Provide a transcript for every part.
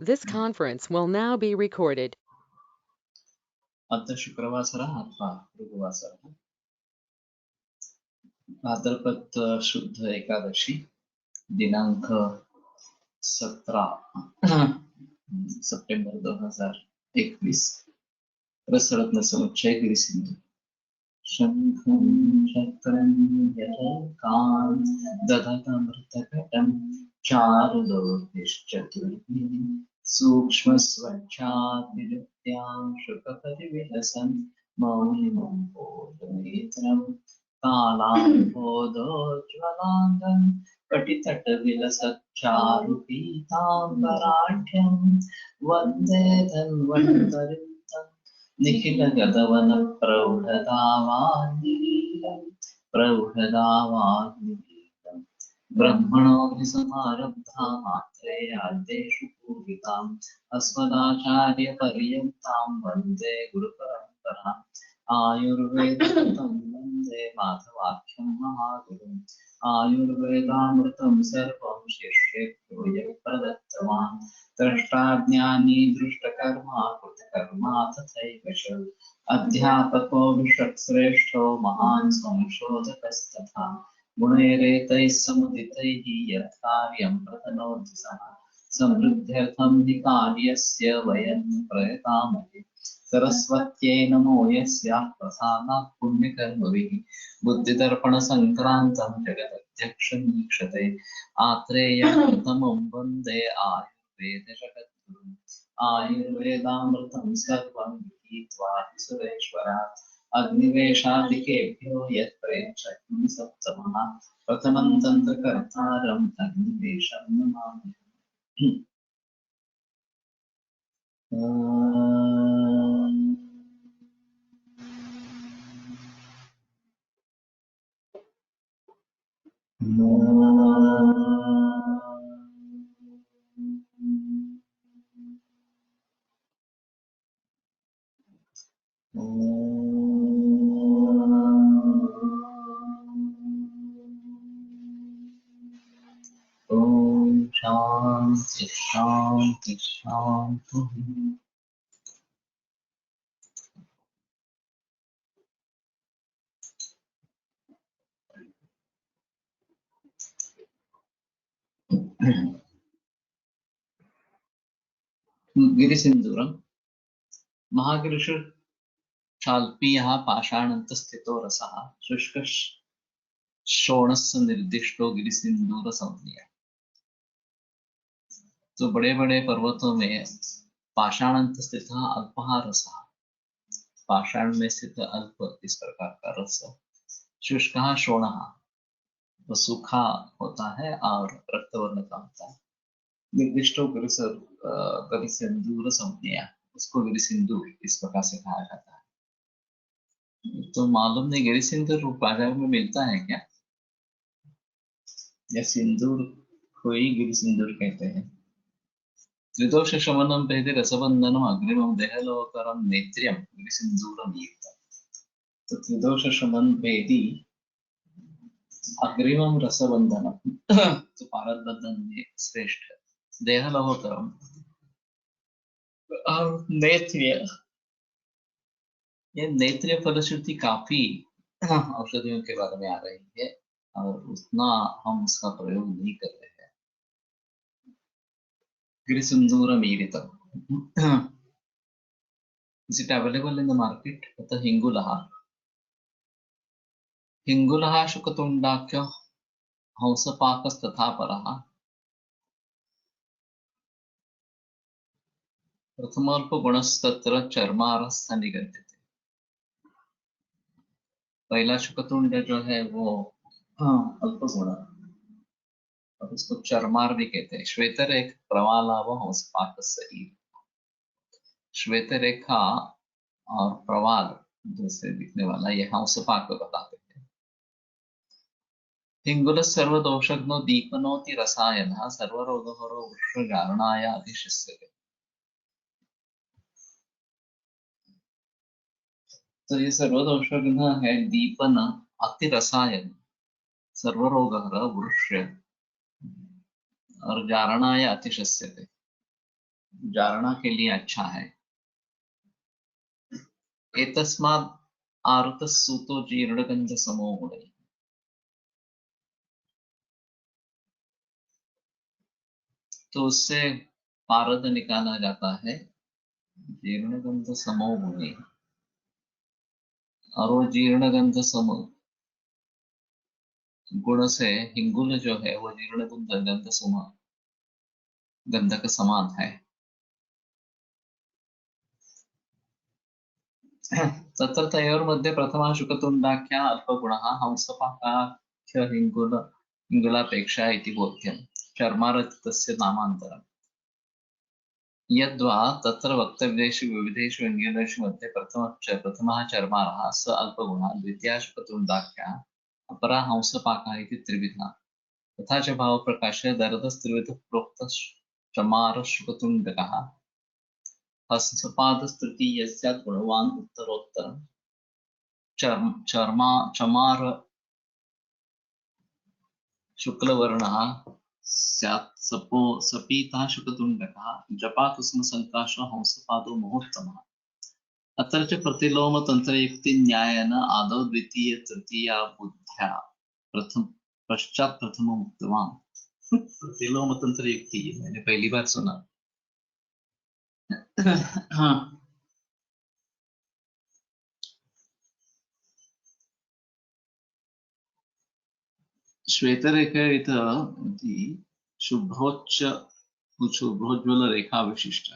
This conference will now be recorded. अद्य शुक्रवासरः अथवा भृगुवासरः भाद्रपद शुद्ध एकादशी दिनांक 17 सितंबर 2021 रसरत्न समुच्चय गिरिसिंधु शंखं चक्रं यथाकान् दधतमृतकटं चारुदोर्भिश्चतुर्भिः सूक्ष्मस्वच्छातिरित्यां शुकपरिविलसन् मौलिमम्बोधनेत्रं कालाम्बोधोज्ज्वलाङ्गं कटितटविलसच्चारुपीताम्बराढ्यं वन्दे धन्वन्तरिं निखिलगतवन प्रौढदावाग्निवीरम् ब्रह्मणोऽभिसमारब्धा मात्रेयाद्येषु पूजिताम् अस्मदाचार्यपर्यन्तां वन्दे गुरुपरम्पराम् आयुर्वेदं वन्दे माधवाख्यं महागुरुम् आयुर्वेदामृतं सर्वं शिष्येभ्यो यः प्रदत्तवान् द्रष्टाज्ञानी दृष्टकर्मा कृतकर्मा तथैव च अध्यापको विषट्श्रेष्ठो महान् संशोधकस्तथा गुणैरेतैः समुदितैः यत्कार्यं प्रतनोति सः समृद्ध्यर्थं हि कार्यस्य वयं प्रयतामहे सरस्वत्यै नमो यस्याः प्रसादात् पुण्यकर्मभिः बुद्धिदर्पणसङ्क्रान्तं जगदध्यक्षं वीक्षते आत्रेयप्रथमं वन्दे वेदजगद्गुरुम् आयुर्वेदामृतं सर्वं गृहीत्वा सुरेश्वरात् अग्निवेशादिकेभ्यो यत्प्रेक्षणीय सप्तमः प्रथमं तन्त्रकर्तारम् अग्निवेशं नमामि। ओम शांति शांति शांति। गिरिसिंधूरं महागिरिषु चाल्पीयः पाषाणन्तस्थितो रसः शुष्कशोणस्य निर्दिष्टो गिरिसिंधूरसंज्ञा। तो बड़े बड़े पर्वतों में पाषाणंत स्थित अल्पः रसः, पाषाण में स्थित अल्प इस प्रकार का रस, शुष्कः शोणः वो सूखा होता है और रक्तवर्ण का होता है, निर्दिष्टो गिरिसिंधूर संज्ञा, उसको गिरिसिंधु इस प्रकार से कहा जाता है। तो मालूम नहीं गिरिसिंधूर बाजार में मिलता है क्या, या सिंदूर को ही गिरिसिंधूर कहते हैं। त्रिदोष शमनम भेदे रसबंधनम अग्रिमम देहलोकरम नेत्र्यम गिरिसिंधूरम ईर्तम। तो त्रिदोष शमन भेदी अग्रिमम रसबंधनम तो पारद बंधन में श्रेष्ठ, देहलोकरम और नेत्र्य, ये नेत्र्य फलश्रुति काफी औषधियों के बारे में आ रही है और उतना हम उसका प्रयोग नहीं कर रहे हैं। गिरिसिंधूरम ईरितम, is it available in the market? अतः हिंगुलः हिंगुलः शुकतुंडाख्य हंसपाकस्तथा परः प्रथमोल्पगुणस्तत्र चर्मारस्थ निगद्यते। पहला शुकतुंड जो है वो अल्पगुण और उसको चर्मार भी कहते हैं। श्वेतरेख प्रवालाव हंसपाकस्य, श्वेत रेखा और प्रवाल जैसे दिखने वाला ये हंसपाक बताते हैं। हिंगुल सर्वदोषज्ञो दीपनोति रसायनः सर्वरोगहरो वृक्षगारणाय अधिशिष्यते। तो ये सर्वदोषज्ञ है, दीपन अति रसायन, सर्वरोगहर वृक्ष और जारणाय अतिशस्यते। जारणा के लिए अच्छा है। एतस्माद् आरुतस्सूतो जीर्णगन्धसमो गुणैः। तो उससे पारद निकाला जाता है जीर्णगन्धसमो गुणैः। और वो जीर्णगंध सम गुण से हिंगुल जो है वो जीर्णगंध गंध सम गंधक समान है। तत्र तयोर्मध्ये प्रथमः शुकतुण्डाख्यः अल्पगुणः हंसपाकाख्य हिंगुलापेक्षा इति बोध्यम्। चर्मारचितस्य नामान्तरम्। यद्वा तत्र वक्तव्येषु विविधेषु व्यञ्जनेषु मध्ये प्रथमः चर्मारः स अल्पगुणः, द्वितीयः शुकतुण्डाख्यः, अपरः हंसपाकः इति त्रिविधः। तथा च भावप्रकाशे दरदस्त्रिविधः प्रोक्तः चमारशुकतुण्डकः हंसपादस्तृतीयः स्यात् गुणवान् उत्तरोत्तरम्। चमार शुक्लवर्णः स्यात् सपीतः शुकतुण्डकः जपाकुसुमसङ्काशो हंसपादो महोत्तमः। अत्र च प्रतिलोमतन्त्रयुक्तिन्यायेन आदौ द्वितीय तृतीया बुद्ध्या पश्चात् प्रथमम् उक्तवान्। प्रतिलोमतन्त्रयुक्ति मैंने पहली बार सुना। हाँ, श्वेतरेखा इति शुभ्रोज्ज्वल रेखा विशिष्ट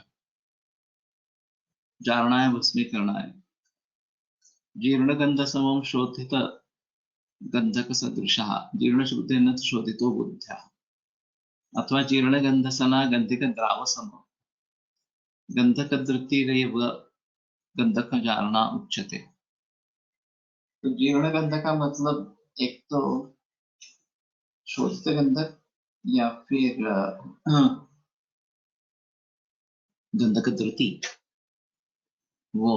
जारणाय भस्मीकरणाय जीर्णगंध समं शोधित गंधक सदृशः जीर्णशुद्धेन शोधितो बुद्ध्या अथवा जीर्णगंधसना गंधिक द्राव सम गंधकदृतिरेव गंधक जारणा उच्यते। तो जीर्णगंध का मतलब एक तो शोधित गंधक या फिर गंधक धृति, वो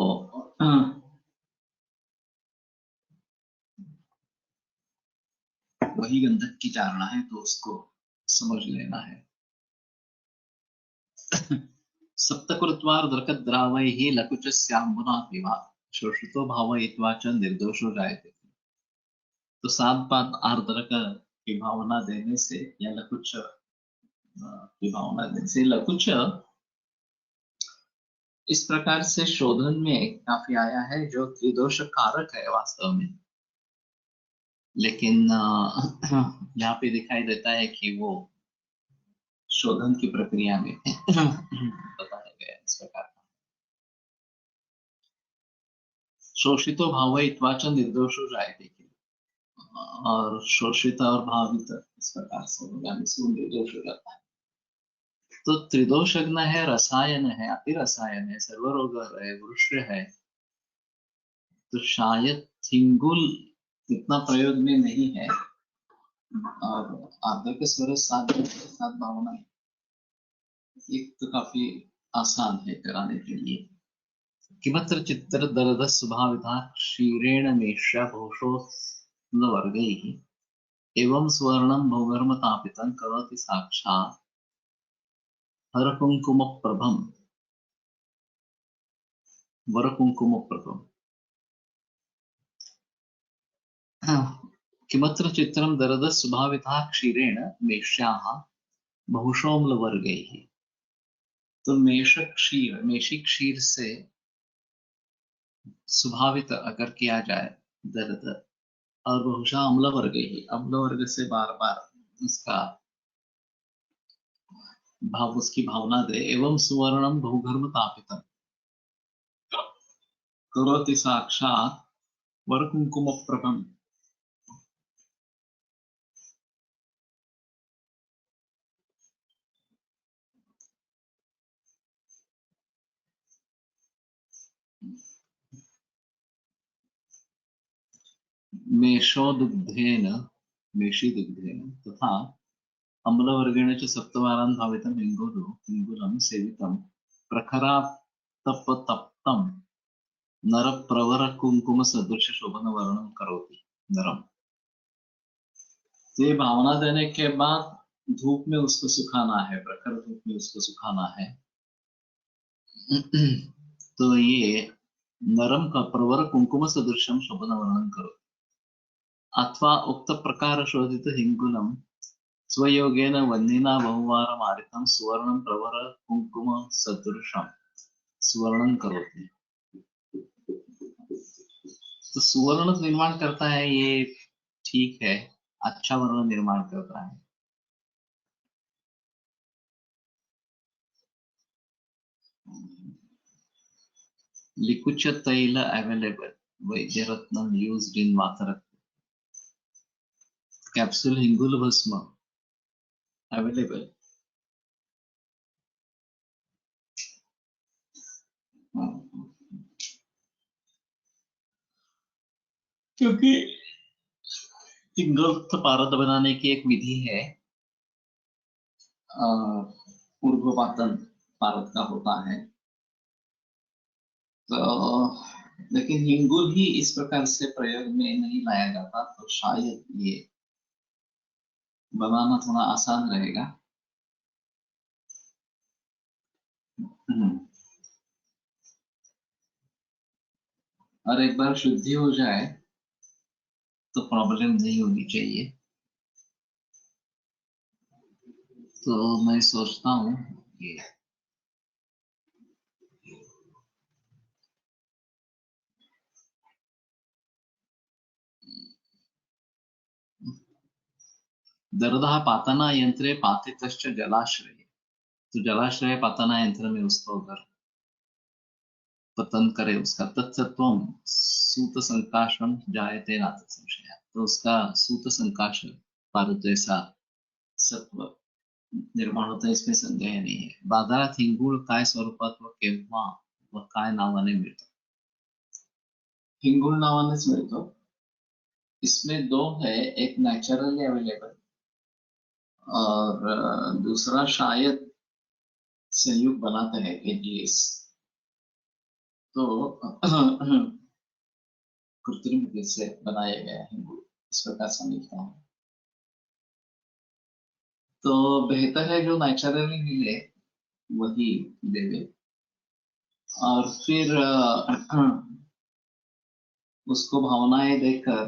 वही गंधक की चारणा है, तो उसको समझ लेना है। सप्तकृत्वार्धकद्रावैः लकुचस्याम्बुना पिबा शोषितो भावयित्वा च निर्दोषो जायते। तो 7 बात आर्द्रक की भावना देने से या लकुच की भावना देने से, लकुच इस प्रकार से शोधन में काफी आया है जो त्रिदोष कारक है वास्तव में, लेकिन यहाँ पे दिखाई देता है कि वो शोधन की प्रक्रिया में बताया गया इस प्रकार। शोषितो भावयित्वा च निर्दोषो जायते, और शोषित और भावित इस प्रकार से निर्दोष हो जाता है। तो त्रिदोषज्ञ है, रसायन है, अतिरसायन है, सर्वरोग है, वृक्ष है, तो शायद थिंगुल इतना प्रयोग में नहीं है। और आर्द्रक स्वर सात भावना एक तो काफी आसान है कराने के लिए। किमत्र चित्र दर्द स्वभाविता क्षीरेण मेष्या घोषो वर्गैः एवं स्वर्णं भौगर्म तापितं करोति साक्षात् हरकुंकुमप्रभम् वरकुंकुमप्रभम्। किमत्र चित्रं दर्द स्वभाविता क्षीरेण मेष्याः बहुशोम्लवर्गैः। तो मेषी क्षीर से स्वभावित अगर किया जाए दर्द, और बहुशा अम्ल वर्ग ही, अम्ल वर्ग से बार बार उसका भाव, उसकी भावना दे। एवं सुवर्णम बहुघर्म तापितम करोति साक्षात् वरकुंकुम प्रभम। मेषो दुग्धेन मेषी दुग्धेन तथा अम्लवर्गेण च सप्तवारान् भावितं हिंगुलं सेवितं प्रखरातपतप्तं नरप्रवर कुंकुम सदृश शोभन वर्णन करोति नरम। ये भावना देने के बाद धूप में उसको सुखाना है, प्रखर धूप में उसको सुखाना है, तो ये नरम का प्रवर कुंकुम सदृशम शब्द वर्णन करो अथवा उक्त प्रकार शोधित हिंगुलम स्वयोगेन वह्निना बहुवारम् आरितं सुवर्णं प्रवर कुंकुम सदृशम सुवर्णं करोति। तो सुवर्ण निर्माण करता है ये ठीक है, अच्छा वर्ण निर्माण करता है। लिकुच तैल अवेलेबल, वैद्यरत्न यूज्ड इन वातरक, कैप्सूल हिंगुल भस्म अवेलेबल। क्योंकि हिंगुल पारद बनाने की एक विधि है, पूर्वपातन पारद का होता है। तो लेकिन हिंगुल ही इस प्रकार से प्रयोग में नहीं लाया जाता, तो शायद ये बनाना थोड़ा आसान रहेगा। और एक बार शुद्धि हो जाए तो प्रॉब्लम नहीं होनी चाहिए। तो मैं सोचता हूँ ये दरदहा पातना यंत्रे पातितश्च जलाश्रय, तो जलाश्रय पातना यंत्र में उसको अगर पतन करे उसका तत्सत्वम सूत संकाशम जायते नाथ संशय, तो उसका सूत संकाश पारद जैसा सत्व निर्माण होता है, इसमें संदेह नहीं है। बाजारात हिंगुळ काय स्वरूपात व केव्हा व काय नावाने मिळतो? हिंगुळ नावानेच मिळतो। इसमें दो है, एक नेचुरली अवेलेबल और दूसरा शायद संयुक्त बनाते हैं एडलीस, तो कृत्रिम रूप से बनाया गया हिंगुळ, इस प्रकार समझता हूँ। तो बेहतर है जो नेचुरली मिले वही देवे, और फिर उसको भावनाएं देकर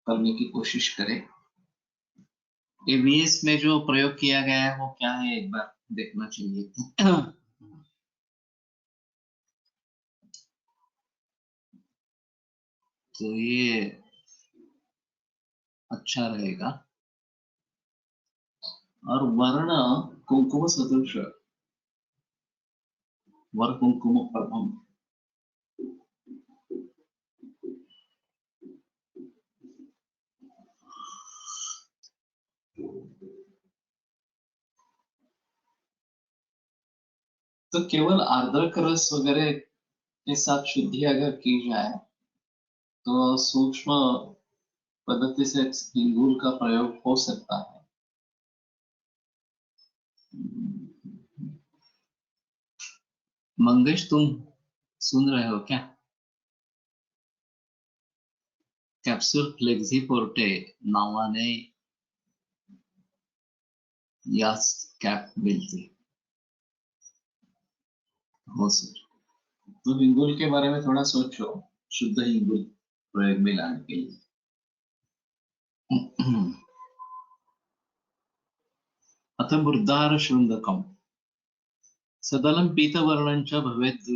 करने की कोशिश करें। एवीएस में जो प्रयोग किया गया है वो क्या है, एक बार देखना चाहिए। तो ये अच्छा रहेगा। और वर्ण कुंकुम सदृश, वर कुंकुम प्रभम, तो केवल आर्द्रक रस वगैरह के साथ शुद्धि अगर की जाए तो सूक्ष्म पद्धति से हिंगुल का प्रयोग हो सकता है। मंगेश तुम सुन रहे हो क्या? कॅप्सूल फ्लेक्झिपोर्टे नावाने याच कैप मिलती। हो सर, तो हिंगुल के बारे में थोड़ा सोचो, शुद्ध हिंगुल प्रयोग में लाने के लिए। अथ मृदार शृंगकम सदलं पीतवर्णञ्च भवेत्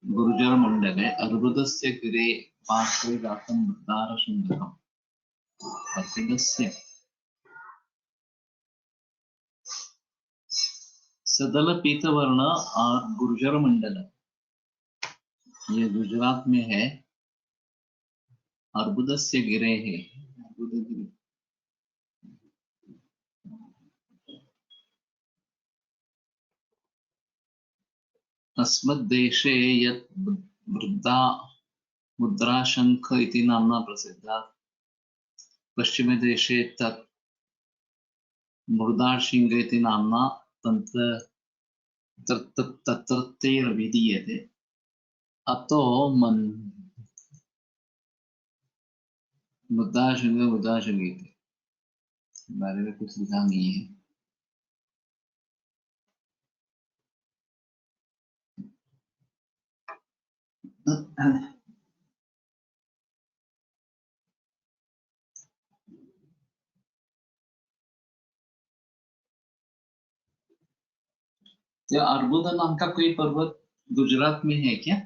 गुर्जर मंडले अर्बुदस्य गिरे पार्श्वे जातं मृदार शृंगकम, अर्बुदस्य सदल पीतवर्ण और गुर्जर मंडल, ये गुजरात में है। अर्बुदस्य गिरे है, अर्बुदगिरि। अस्मद्देशे यत् वृद्धा मुद्राशंख इति नाम्ना प्रसिद्धा, पश्चिमदेशे तत् मृदाशिंग इति नाम्ना तत्रत्यैर्विधीयते। अतो मुद्राशिंग इति बारे में कुछ लिखा नहीं है। तो अर्बुदा नाम का कोई पर्वत गुजरात में है क्या?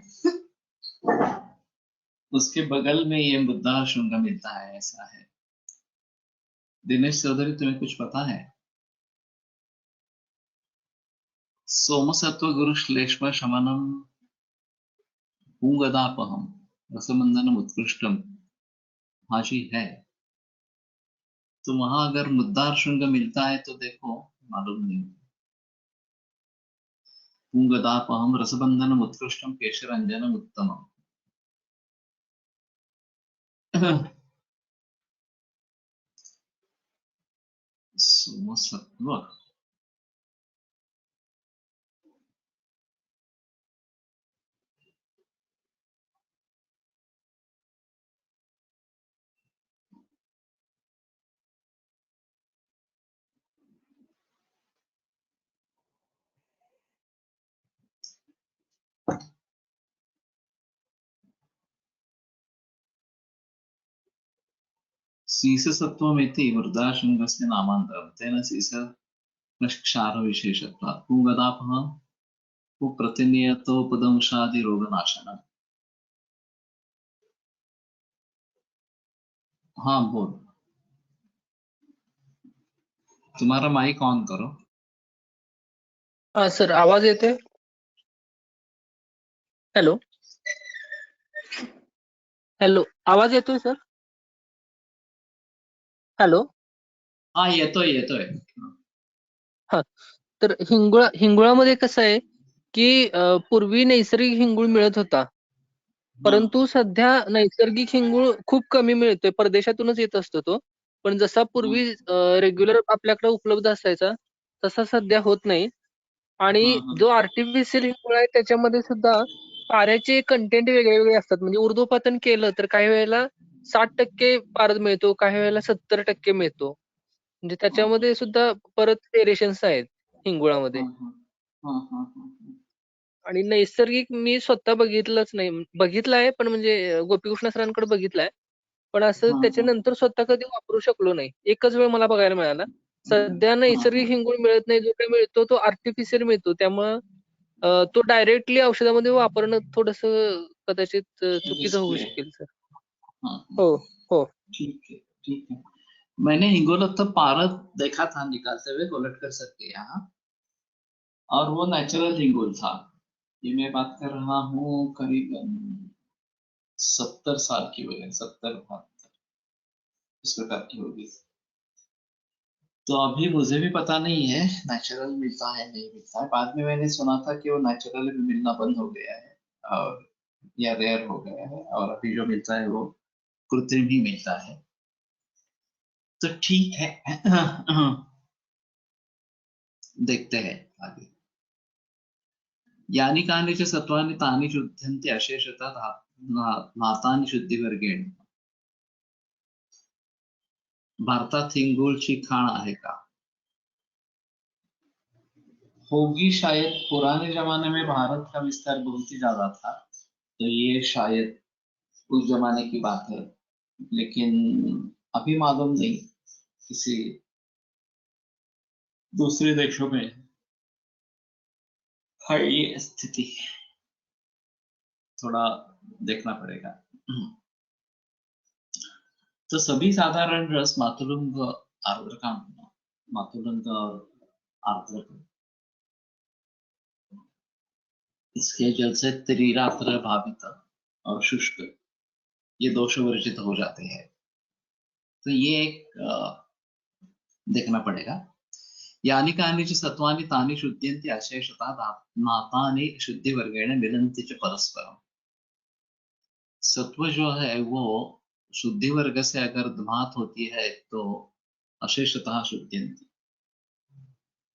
उसके बगल में ये बुद्धा शुंग मिलता है, ऐसा है। दिनेश चौधरी, तुम्हें कुछ पता है? सोमसत्व गुरु श्लेष्म शमनम पूगदापहम रसमंदनम उत्कृष्टम, हाँ जी है। तो वहां अगर मुद्दार शुंग मिलता है तो देखो, मालूम नहीं। पूगदापहम रसबंधनम उत्कृष्टम केशरंजनम उत्तमम। सोमसत्व सीससत्वमिति वृद्धाशृङ्गस्य नामान्तरं तेन सीसक्षारविशेषत्वात् पूगदापः कुप्रतिनियतोपदंशादिरोगनाशनम्। हाँ बोल, तुम्हारा माइक ऑन करो। हाँ सर, आवाज येते? हॅलो हॅलो, आवाज येतोय सर? हॅलो. हाँ येतोय। हा, तर हिंगुळामध्ये कसं आहे की पूर्वी नैसर्गिक हिंगूळ मिळत होता, परंतु सध्या नैसर्गिक हिंगूळ खूप कमी मिळतोय, परदेशातूनच येत असतो तो. पण जसा पूर्वी रेग्युलर आपल्याकडे उपलब्ध असायचा तसा सध्या होत नाही. आणि जो आर्टिफिशियल हिंगूळ आहे त्याच्यामध्ये सुद्धा पाऱ्याचे कंटेंट वेगळे वेगळे असतात. म्हणजे ऊर्ध्वपातन केलं तर काही वेळेला 60% पारद मिळतो, काही वेळेला 70% मिळतो. म्हणजे त्याच्यामध्ये सुद्धा परत व्हेरिएशन्स आहेत हिंगुळामध्ये. आणि नैसर्गिक मी स्वतः बघितलंच नाही, बघितलंय पण म्हणजे गोपीकृष्ण सरांकडे बघितलंय, पण असं त्याच्यानंतर स्वतः कधी वापरू शकलो नाही. एकच वेळ मला बघायला मिळाला. सध्या नैसर्गिक हिंगूळ मिळत नाही, जो काही मिळतो तो आर्टिफिशियल मिळतो. त्यामुळं तो डायरेक्टली औषधामध्ये वापरणं थोडंसं कदाचित चुकीचं होऊ शकेल सर. हो हो. ठीक है। मैंने हिंगोलत्थ पारद देखा था निकालते हुए गोलटकर सर के यहाँ, और वो नेचुरल हिंगोल था। ये मैं बात कर रहा हूँ करीबन 70 साल की हो गई, 70-72 इस प्रकार की होगी। तो अभी मुझे भी पता नहीं है नेचुरल मिलता है नहीं मिलता है। बाद में मैंने सुना था कि वो नेचुरल भी मिलना बंद हो गया है और या रेयर हो गया है, और अभी जो मिलता है वो कृत्रिम ही मिलता है। तो ठीक है, देखते हैं आगे। यानी कानिच सत्वानि तानि शुद्ध्यन्ति अशेषतः नातानि शुद्धिवर्गेण। भारतात हिंगोलची खाण आहे का? होगी शायद। पुराने जमाने में भारत का विस्तार बहुत ही ज्यादा था, तो ये शायद उस जमाने की बात है, लेकिन अभी मालूम नहीं किसी दूसरे देशों में है ये स्थिति, थोड़ा देखना पड़ेगा। तो सभी साधारण रस मातुलंग आर्द्रका, मातुलंग और आर्द्रक, इसके जल से त्रिरात्र भावित और शुष्क ये दोष वर्जित हो जाते हैं। तो ये एक देखना पड़ेगा। यानी कानिच सत्वानि तानि शुद्ध्यन्ति अशेषतः नातानि शुद्धि वर्गेण मिलन्ति च परस्परम। सत्व जो है वो शुद्धि वर्ग से अगर धमात होती है तो अशेषतः शुद्ध्यन्ति,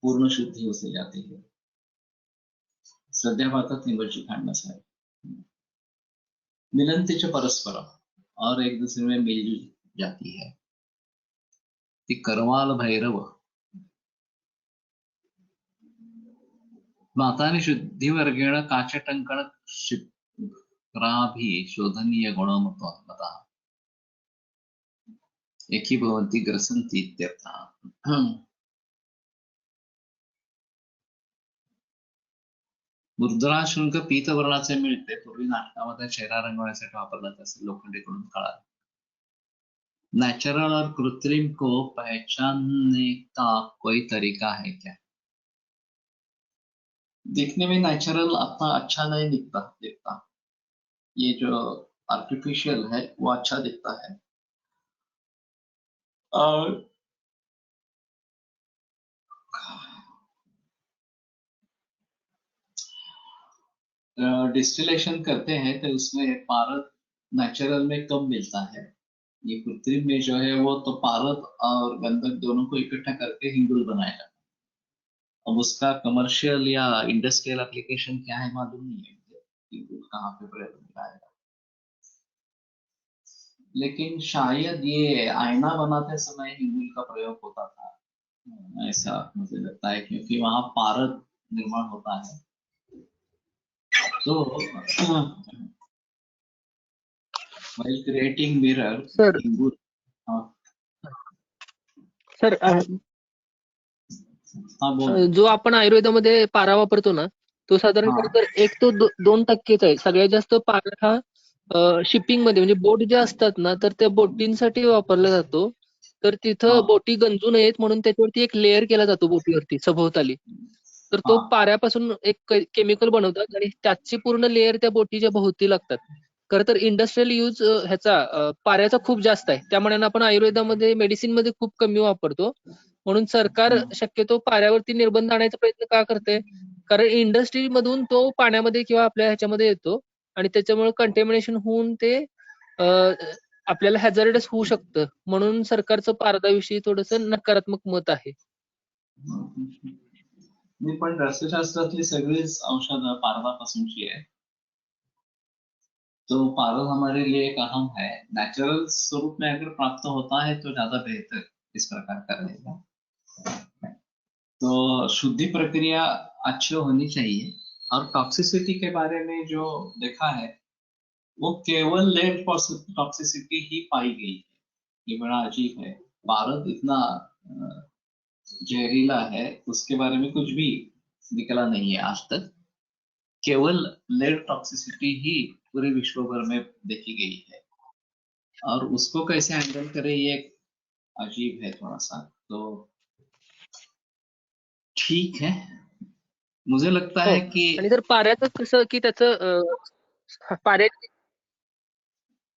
पूर्ण शुद्धि उसे जाती है। सद्या भारतात हिंगोलची खाण नसावी, मिलन्ति च परस्परम, और एक दूसरे में मिलजुल जाती है। करवाल भैरव नातानि शुद्धि वर्गेण काचटंकण वक्राभि शोधनीय गुणमतः एकीभवन्ति ग्रसन्ति इत्यर्थः। मुद्रा शुल्क पीतवर्णाचे मिळते, पूर्वी नाटकामध्ये चेहरा रंगवण्यासाठी वापरला जात असे लोखंडीकडून काळा। नेचुरल और कृत्रिम को पहचानने का कोई तरीका है क्या? देखने में नेचुरल अपना अच्छा नहीं दिखता, ये जो आर्टिफिशियल है वो अच्छा दिखता है। और डिस्टिलेशन करते हैं तो उसमें पारद नेचुरल में कम मिलता है, ये कृत्रिम में जो है वो तो पारद और गंधक दोनों को इकट्ठा करके हिंगुल बनाया जाता है। अब उसका कमर्शियल या इंडस्ट्रियल एप्लीकेशन क्या है मालूम नहीं है मुझे, हिंगुल कहाँ पे प्रयोग में लाएगा, लेकिन शायद ये आईना बनाते समय हिंगुल का प्रयोग होता था, ऐसा मुझे लगता है, क्योंकि वहां पारद निर्माण होता है। तो while creating mirror, सर हिंगुल, हाँ सर हाँ बोल। जो आपण आयुर्वेदामध्ये पारा वापरतो ना, तो साधारणतः तर 1 ते 2% आहे. सगळ्यात जास्त पारा हा शिपिंग मध्ये म्हणजे बोट ज्या असतात ना, तर त्या बोटींसाठी वापरला जातो. तर तिथं हाँ बोटी गंजू नयेत म्हणून त्याच्यावरती एक लेयर केला जातो बोटीवरती सभोवताली. तर तो हाँ पाऱ्यापासून एक केमिकल बनवतात आणि त्याची पूर्ण लेयर त्या बोटीच्या भोवती लागतात. खरं तर इंडस्ट्रियल यूज ह्याचा पाऱ्याचा खूप जास्त आहे. त्यामुळे आपण आयुर्वेदामध्ये मेडिसिन मध्ये खूप कमी वापरतो. म्हणून सरकार शक्यतो पाऱ्यावरती निर्बंध आणायचा प्रयत्न का करते? कारण इंडस्ट्री मधून तो पाण्यामध्ये किंवा आपल्या ह्याच्यामध्ये येतो आणि त्याच्यामुळे कंटॅमिनेशन होऊन ते आपल्याला हॅझार्डस होऊ शकतं. म्हणून सरकारचं पारदाविषयी थोडंसं नकारात्मक मत आहे. मी पण रसशास्त्रातली सगळीच औषधं पारदापासूनची आहे, तो पारद हमारे लिए एक अहम है। नेचुरल स्वरूप में अगर प्राप्त होता है तो ज्यादा बेहतर इस प्रकार का रहेगा। तो शुद्धि प्रक्रिया अच्छी होनी चाहिए। और टॉक्सिसिटी के बारे में जो देखा है वो केवल लेड टॉक्सिसिटी ही पाई गई है, ये बड़ा अजीब है। पारद इतना जहरीला है, उसके बारे में कुछ भी निकला नहीं है आज तक, केवल लेड टॉक्सिसिटी ही पूरे विश्व भर में देखी गई है, और उसको कैसे हैंडल करे ये अजीब है थोड़ा सा। तो ठीक है, मुझे लगता हो. है कि आणि जर पाऱ्याचं कसं की त्याचं पाऱ्या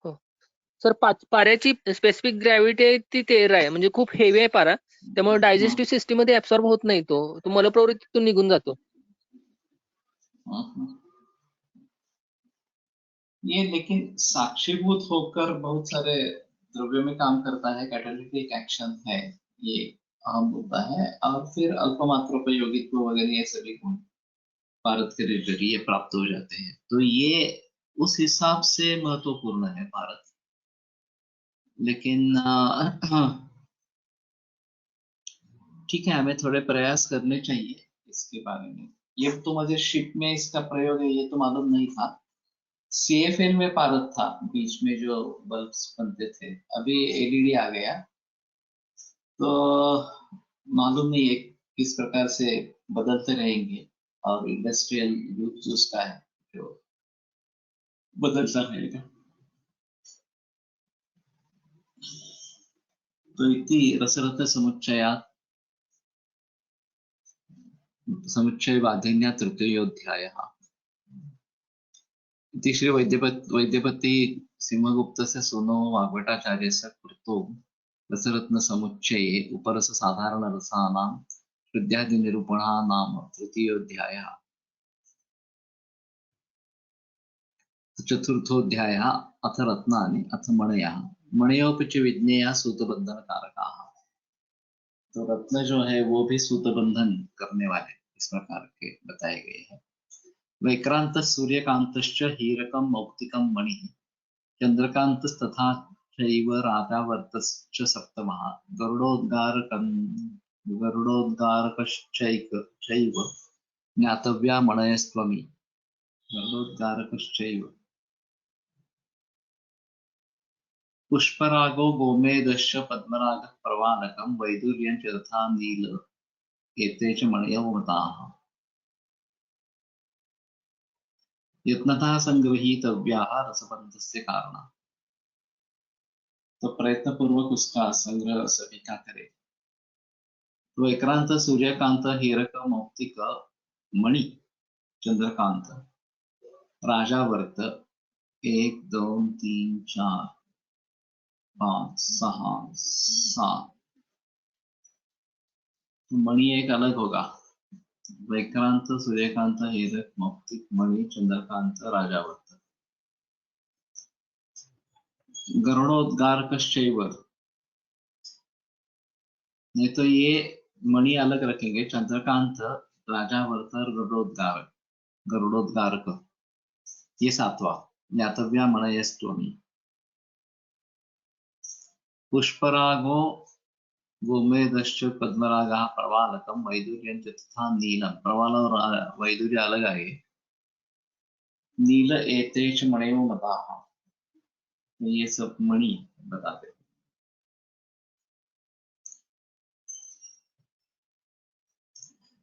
हो. सर पाऱ्याची स्पेसिफिक ग्रॅव्हिटी आहे ती 13 आहे. म्हणजे खूप हेवी आहे पारा. त्यामुळे डायजेस्टिव्ह सिस्टीम मध्ये ऍब्सॉर्ब होत नाही तो. तो मलप्रवृत्तीतून निघून जातो. ये लेकिन साक्षीभूत होकर बहुत सारे द्रव्यों में काम करता है, कैटालिटिक एक्शन है, ये अहम मुद्दा है। और फिर अल्पमात्रोपयोगित्व वगैरह ये सभी गुण भारत के जरिए प्राप्त हो जाते हैं, तो ये उस हिसाब से महत्वपूर्ण है भारत। लेकिन ठीक है, हमें थोड़े प्रयास करने चाहिए इसके बारे में। ये तो मुझे शिप में इसका प्रयोग है ये तो मालूम नहीं था। CFL में पारद था बीच में जो बल्ब्स बनते थे, अभी LED आ गया, तो मालूम नहीं है किस प्रकार से बदलते रहेंगे, और इंडस्ट्रियल यूज उसका है जो बदलता रहेगा। तो इति रसरत्न समुच्चयवाधिन्या तृतीयोऽध्यायः। इति श्री वैद्यपति सिंहगुप्तस्य सूनो वाग्भटाचार्यस्य कृतो रसरत्नसमुच्चये उपरससाधारणरसानां शुद्ध्यादिनिरूपणः नाम तृतीयोऽध्यायः। चतुर्थोऽध्यायः अथ रत्नानि अथ मणयः मणयोऽपि च विज्ञेया सूतबन्धनकारकाः। तो रत्न जो है वो भी सूतबंधन करने वाले इस प्रकार के बताए गए हैं। वैक्रांत सूर्यकांतश्च हीरकं मौक्तिकं मणिः चंद्रकांतस्तथा चैव राधावर्तश्च सप्तमः गरुडोद्गारकश्चैव ज्ञातव्या मणयस्त्वमी। गरुडोद्गारकश्चैव पुष्परागो गोमेदश्च पद्मरागः प्रवालकं वैदुर्यं च तथा नील एते च मणयो मताः। यत्नतः संगृहीतव्याः रसबन्धस्य कारणात्। तो प्रयत्न पूर्वक उसका संग्रह सभी का करे। तो विक्रांत, सूर्यकांत, हीरक, मौक्तिक, मणि, चंद्रकांत, राजावर्त 1 2 3 4 5 6 7। तो मणि एक अलग होगा। विक्रांत, सूर्यकांत, हीरक, मौक्तिक, मणि, चंद्रकांत, राजावर्त। गरुड़ोद्गारकश्चैव, नहीं तो ये मणि अलग रखेंगे। चंद्रकांत, राजावर्त और गरुड़ोद्गारक ये 7वां। ज्ञातव्या मणयस्त्वमी। पुष्परागो गोमेदश्च पद्मरागः प्रवालकं वैदुर्यं च तथा नीलम। प्रवाल और वैदुर्य अलग आए। नील एते च मणयो मताः, ये सब मणि बताते हैं।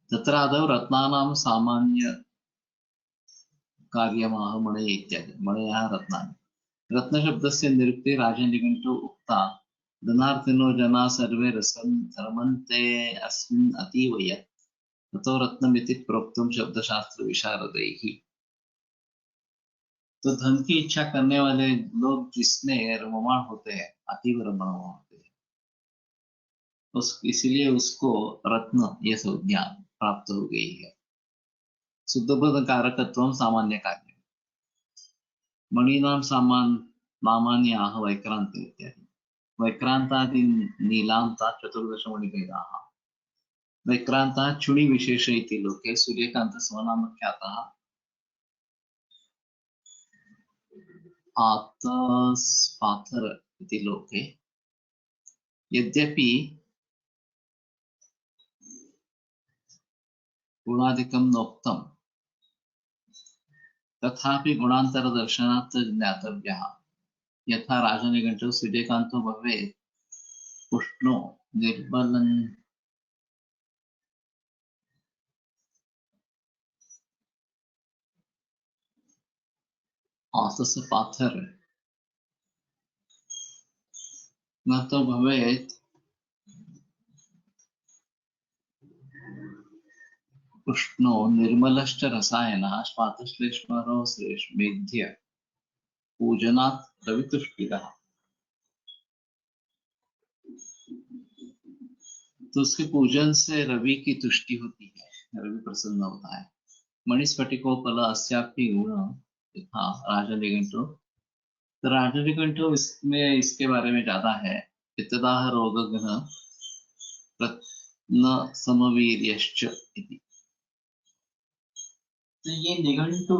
तत्र आदौ रत्नानां सामान्य कार्यमाह मणय इत्यादि। मणयः रत्नानि। रत्नशब्दस्य निरुक्ते राजनिघण्टु उक्ता। धनार्थिनो जना सर्वे रमन्ते अस्मिन् अतीव यत् ततो रत्नमिति प्रोक्तुं शब्दशास्त्र विशारदैः। तो धन की इच्छा करने वाले लोग जिसमें रममाण होते हैं, अतीव रममाण होते हैं, इसीलिए उसको रत्न ये संज्ञा प्राप्त हो गई है। शुद्धबोध कारकत्वं सामान्य कार्य। मणीनां नामान्याः वैक्रान्त इत्यादि। वैक्रांतादि नीलांता 14 मणिभेदाः। वैक्रांता चुणि विशेष इति लोके सूर्यकांत स्वनाम ख्यातः आतस्पाथर इति लोके। यद्यपि गुणादिकं नोक्तम् तथापि गुणान्तरदर्शनात् ज्ञातव्यः। यथा राजनिघण्टौ सूर्यकान्तो भवेत् उष्णो निर्मलं आतस्पाथर न तो भवेत् उष्णो निर्मलश्च रसायनः स्वातश्लेष्मरो श्लेष्मेध्य पूजनात् रवितुष्टितः। तो उसके पूजन से रवि की तुष्टि होती है, रवि प्रसन्न होता है। मणिस्फटिकोपल अस्यापि गुण यथा राजनिघण्टु। तो राजनिघण्टु इसमें इसके बारे में ज्यादा है। पित्तदाह रोगघ्न रत्न समवीर्यश्च इति। तो ये निघंटु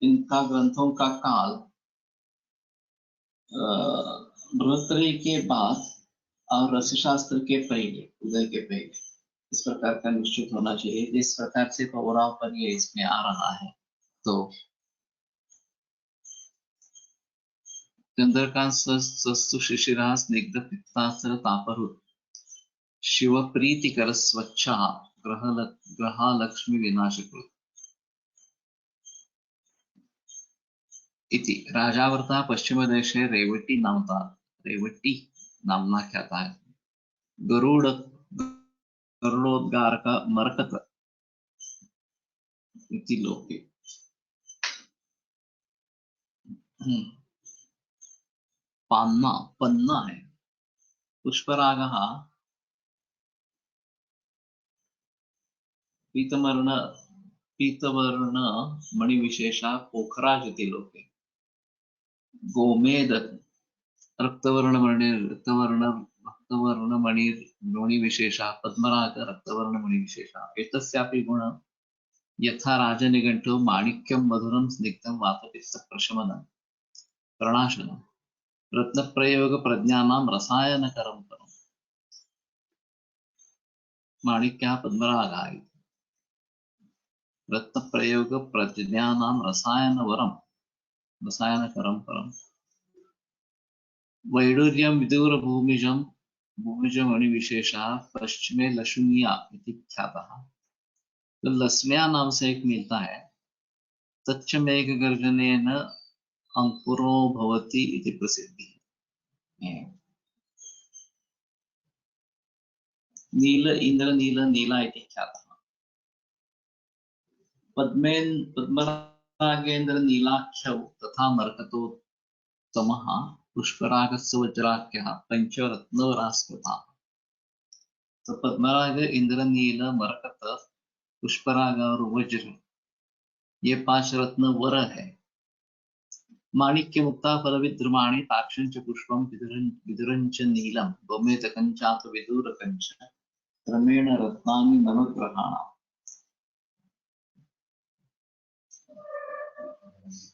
इनका ग्रंथों का काल बृहत्त्रयी के बाद और रसशास्त्र के पहले, उदय के पहले इस प्रकार का निश्चित होना चाहिए। जिस प्रकार से पौराव पर ये इसमें आ रहा है। तो चंद्रकांत सस्तु शिशिरः स्निग्ध पित्तास्त्र तापरुत् शिव प्रीतिकर स्वच्छा ग्रहालक्ष्मी विनाशकृत् इति। राजावर्तः पश्चिमदेशे रेवट्टी नाम्ना ख्यातः है। गरुड़ोद्गारक मरकत इति लोके। पन्ना है। पुष्परागः पीतवर्ण मणिविशेषः पोखराज इति लोके। गोमेद रक्तवर्णमणिर्मणिविशेषः पद्मराग रक्तवर्णमणिविशेषः। एतस्यापि गुण यथा राजनिघण्टु माणिक्यं मधुरं स्निग्धं वातपित्तप्रशमनं प्रणाशनं रत्नप्रयोग प्रज्ञानां रसायनकरं परम्। माणिक्यः पद्मरागः इति। रत्नप्रयोग प्रज्ञानां रसायनकरं परम्। वैडूर्यं विदुर भूमिजं भूमिजमणि विशेषः पश्चिमे लशुनिया इति ख्यातः। तो लसनिया नाम से एक मिलता है। तच्च मेघ गर्जनेन अंकुरो भवति इति प्रसिद्धि। नील इंद्र नील नीला इति ख्यातः। पद्मरागेन्द्र नीलाख्यौ तथा मरकतोत्तमः पुष्परागस्य वज्राख्यः पंचरत्नवरास्कृताः। तो पद्मराग इंद्र नील मरकत पुष्पराग और वज्र ये 5 रत्न वर है। माणिक्य मुक्ता फलविद्रुमाणि ताक्षंच पुष्पं विदुरंच नीलम गोमेतकंचात विदूरकंच क्रमेण रत्नानि नवग्रहाणाम्।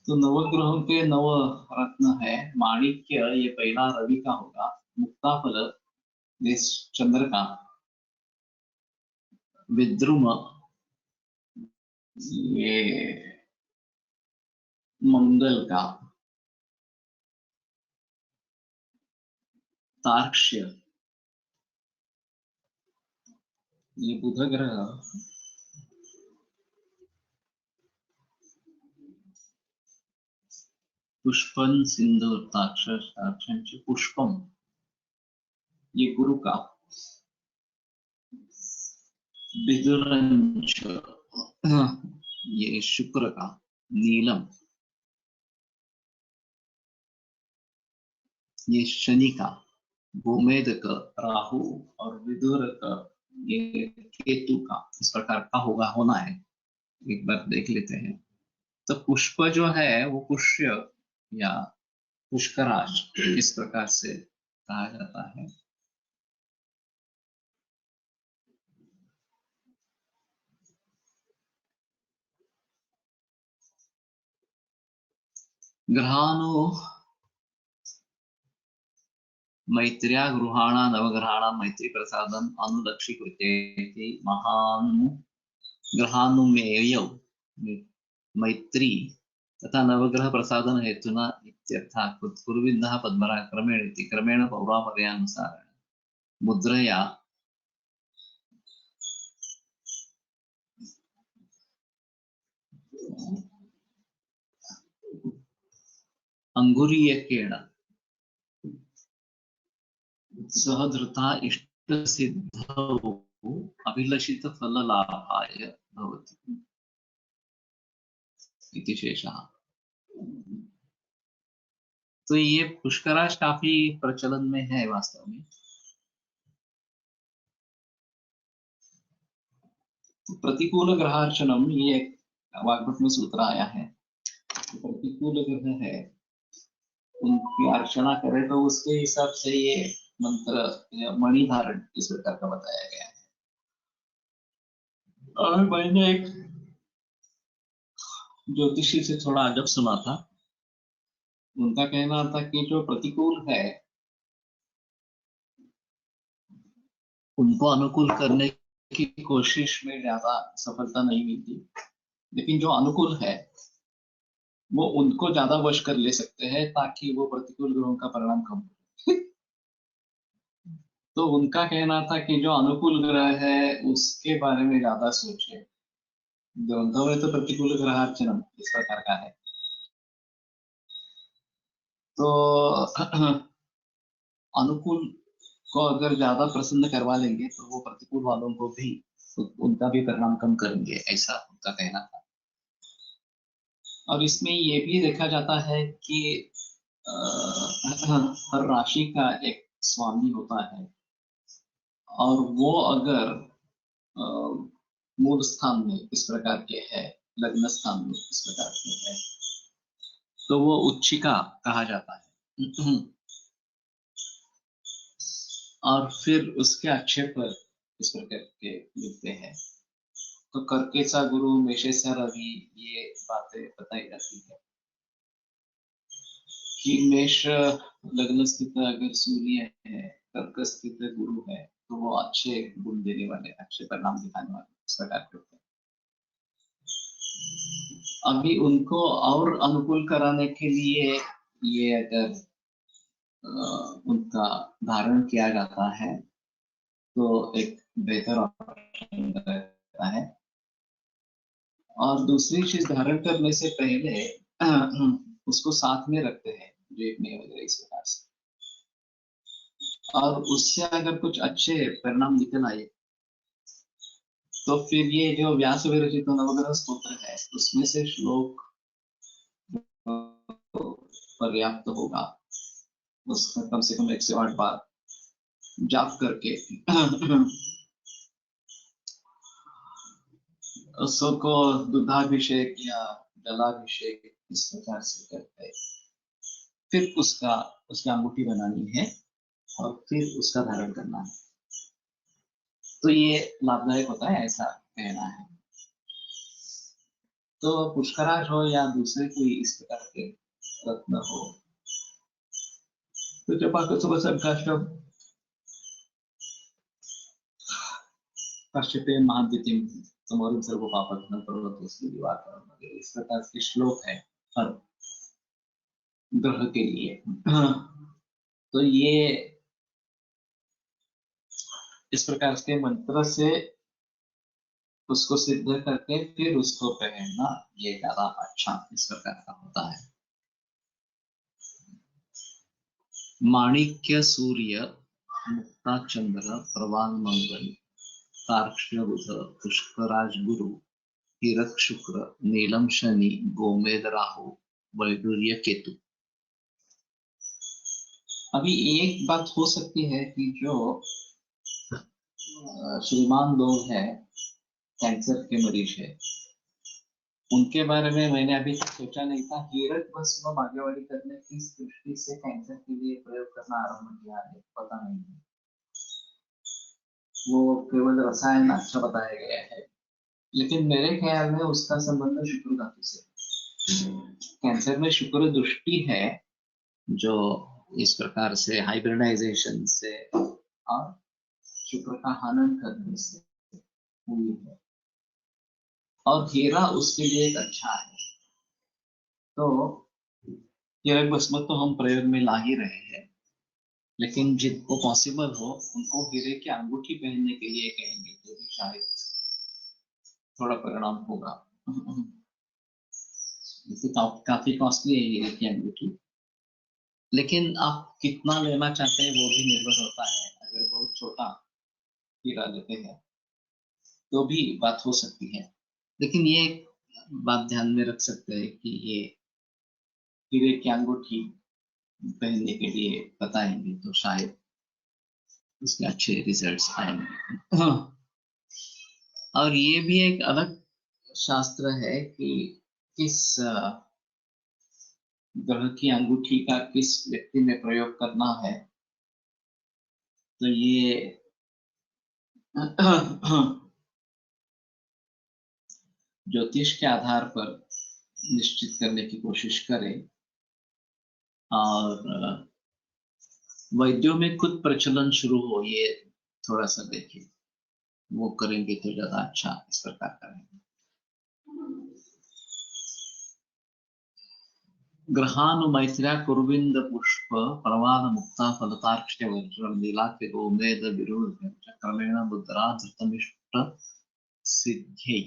तो नवग्रहों के 9 रत्न है। माणिक्य ये पहला रवि का होगा, मुक्ताफल ये चंद्र का, विद्रुम ये मंगल का, तार्क्ष्य ये बुध ग्रह, पुष्पन सिंदूर ताक्षंच पुष्पम ये गुरु का, विदुरंच ये शुक्र का, नीलम ये शनि का, गोमेदक राहु और विदुरक ये केतु का। इस प्रकार का होना है। एक बार देख लेते हैं। तो पुष्प जो है वो पुष्य या पुष्कराज इस प्रकार से कहा जाता है। ग्रहाणो मैत्र्या गृहाणा नवग्रहाणां मैत्री प्रसादम अनुलक्षीकृते महान ग्रहानुमेयौ मैत्री तथा नवग्रह प्रसादन हेतुना इत्यर्थः कुर्विन्दः पद्मराग क्रमेण पौरापर्यानुसारेण मुद्रया अंगुरीयकेण सह धृता इष्टसिद्धौ अभिलषितफललाभाय भवति इति शेषः। तो ये पुष्कराज काफी प्रचलन में है वास्तव में। प्रतिकूल ग्रहार्चनम ये वाग्भट में सूत्र आया है। प्रतिकूल ग्रह है उनकी अर्चना करें तो उसके हिसाब से ये मंत्र मणि धारण इस प्रकार का बताया गया है। और मैंने एक ज्योतिषी से थोड़ा अजब सुना था। उनका कहना था कि जो प्रतिकूल है उनको अनुकूल करने की कोशिश में ज्यादा सफलता नहीं मिलती, लेकिन जो अनुकूल है वो उनको ज्यादा वश कर ले सकते हैं ताकि वो प्रतिकूल ग्रहों का परिणाम कम हो। तो उनका कहना था कि जो अनुकूल ग्रह है उसके बारे में ज्यादा सोचे। ग्रंथों में तो प्रतिकूल ग्रहार्चनम इस प्रकार का है। तो अनुकूल को अगर ज्यादा प्रसन्न करवा लेंगे तो वो प्रतिकूल वालों को भी उनका भी परिणाम कम करेंगे, ऐसा उनका कहना था। और इसमें ये भी देखा जाता है कि हर राशि का एक स्वामी होता है और वो अगर मूल स्थान में इस प्रकार के है, लग्न स्थान में इस प्रकार के है, तो वो उच्चिका कहा जाता है। और फिर उसके अच्छे पर इस प्रकार के मिलते हैं। तो कर्केचा गुरु मेषेसा रवि ये बातें बताई जाती है कि मेष लग्न स्थित अगर सूर्य है, कर्क स्थित गुरु है, तो वो अच्छे गुण देने वाले, अच्छे परिणाम दिखाने वाले इस प्रकार के होते हैं। अभी उनको और अनुकूल कराने के लिए ये अगर उनका धारण किया जाता है तो एक बेहतर ऑप्शन रहता है। और दूसरी चीज, धारण करने से पहले उसको साथ में रखते हैं जेब में वगैरह इस प्रकार से, और उससे अगर कुछ अच्छे परिणाम निकल आए तो फिर ये जो व्यास विरचित नवग्रह स्तोत्र है उसमें से श्लोक पर्याप्त होगा, उसका कम से कम 108 बार जाप करके उसको दुग्धाभिषेक या जलाभिषेक इस प्रकार से करते हैं। फिर उसकी अंगूठी बनानी है और फिर उसका धारण करना है, तो ये लाभदायक होता है, ऐसा कहना है। तो पुष्कराज हो या दूसरे कोई इस प्रकार के रत्न हो, तो जपाकुसुम संकाष्टम कश्यपे महाद्युतिम तमोरुम सर्व पापघ्नं पर्वतोऽस्मि दिवाकरं वगैरह इस प्रकार के श्लोक है हर ग्रह के लिए। तो ये इस प्रकार के मंत्र से उसको सिद्ध करके फिर उसको पहनना, ये ज्यादा अच्छा इस प्रकार का होता है। माणिक्य सूर्य मुक्ता चंद्र प्रवाल मंगल तार्क्ष्य बुध पुष्कराज गुरु हीरक शुक्र नीलम शनि गोमेद राहु वैडूर्य केतु। अभी एक बात हो सकती है कि जो श्रीमान लोग हैं, कैंसर के मरीज है, उनके बारे में मैंने अभी तक सोचा नहीं था। हीरक भस्म भाग्यवाड़ी करने की दृष्टि से कैंसर के लिए प्रयोग करना आरंभ किया है, पता नहीं है, वो केवल रसायन अच्छा बताया गया है, लेकिन मेरे ख्याल में उसका संबंध शुक्र धातु से। कैंसर में शुक्र दृष्टि है जो इस प्रकार से हाइब्रिडाइजेशन से और शुक्र का हनन करने से हुई है, और हीरा उसके लिए एक अच्छा है। तो हीरक भस्म तो हम प्रयोग में ला ही रहे हैं, लेकिन जिनको पॉसिबल हो उनको हीरे की अंगूठी पहनने के लिए कहेंगे तो भी शायद थोड़ा परिणाम होगा। काफी कॉस्टली है हीरे की अंगूठी, लेकिन आप कितना लेना चाहते हैं वो भी निर्भर होता है। अगर बहुत छोटा हीरा लेते हैं तो भी बात हो सकती है, लेकिन ये बात ध्यान में रख सकते हैं कि ये हीरे की अंगूठी पहनने के लिए बताएंगे तो शायद उसके अच्छे रिजल्ट्स आएंगे। और ये भी एक अलग शास्त्र है कि किस ग्रह की अंगूठी का किस व्यक्ति में प्रयोग करना है, तो ये ज्योतिष के आधार पर निश्चित करने की कोशिश करें, और वैद्यों में खुद प्रचलन शुरू हो, ये थोड़ा सा देखिए, वो करेंगे तो ज्यादा अच्छा इस प्रकार करेंगे। ग्रहानुमैत्र्या कुर्विंद पुष्प प्रवाद मुक्ता फलतार्क्ष्य वज्रम नीलाक्य गोमेद विरुद्ध क्रमेण मुद्रा धृतमिष्ट सिद्धि।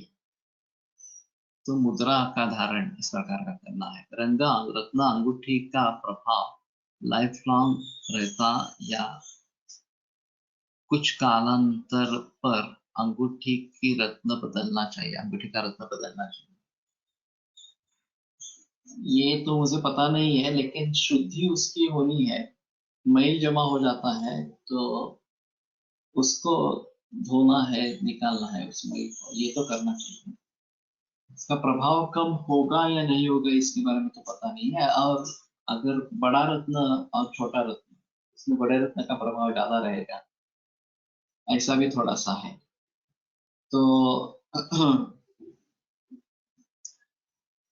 तो मुद्रा का धारण इस प्रकार का करना है। रंगा रत्न अंगूठी का प्रभाव लाइफ लॉन्ग रहता या कुछ कालांतर पर अंगूठी की रत्न बदलना चाहिए, अंगूठी का रत्न बदलना चाहिए। ये तो मुझे पता नहीं है, लेकिन शुद्धि उसकी होनी है। मैल जमा हो जाता है तो उसको धोना है, निकालना है उस मैल को, ये तो करना चाहिए। इसका प्रभाव कम होगा या नहीं होगा इसके बारे में तो पता नहीं है। और अगर बड़ा रत्न और छोटा रत्न, इसमें बड़े रत्न का प्रभाव ज्यादा रहेगा, ऐसा भी थोड़ा सा है। तो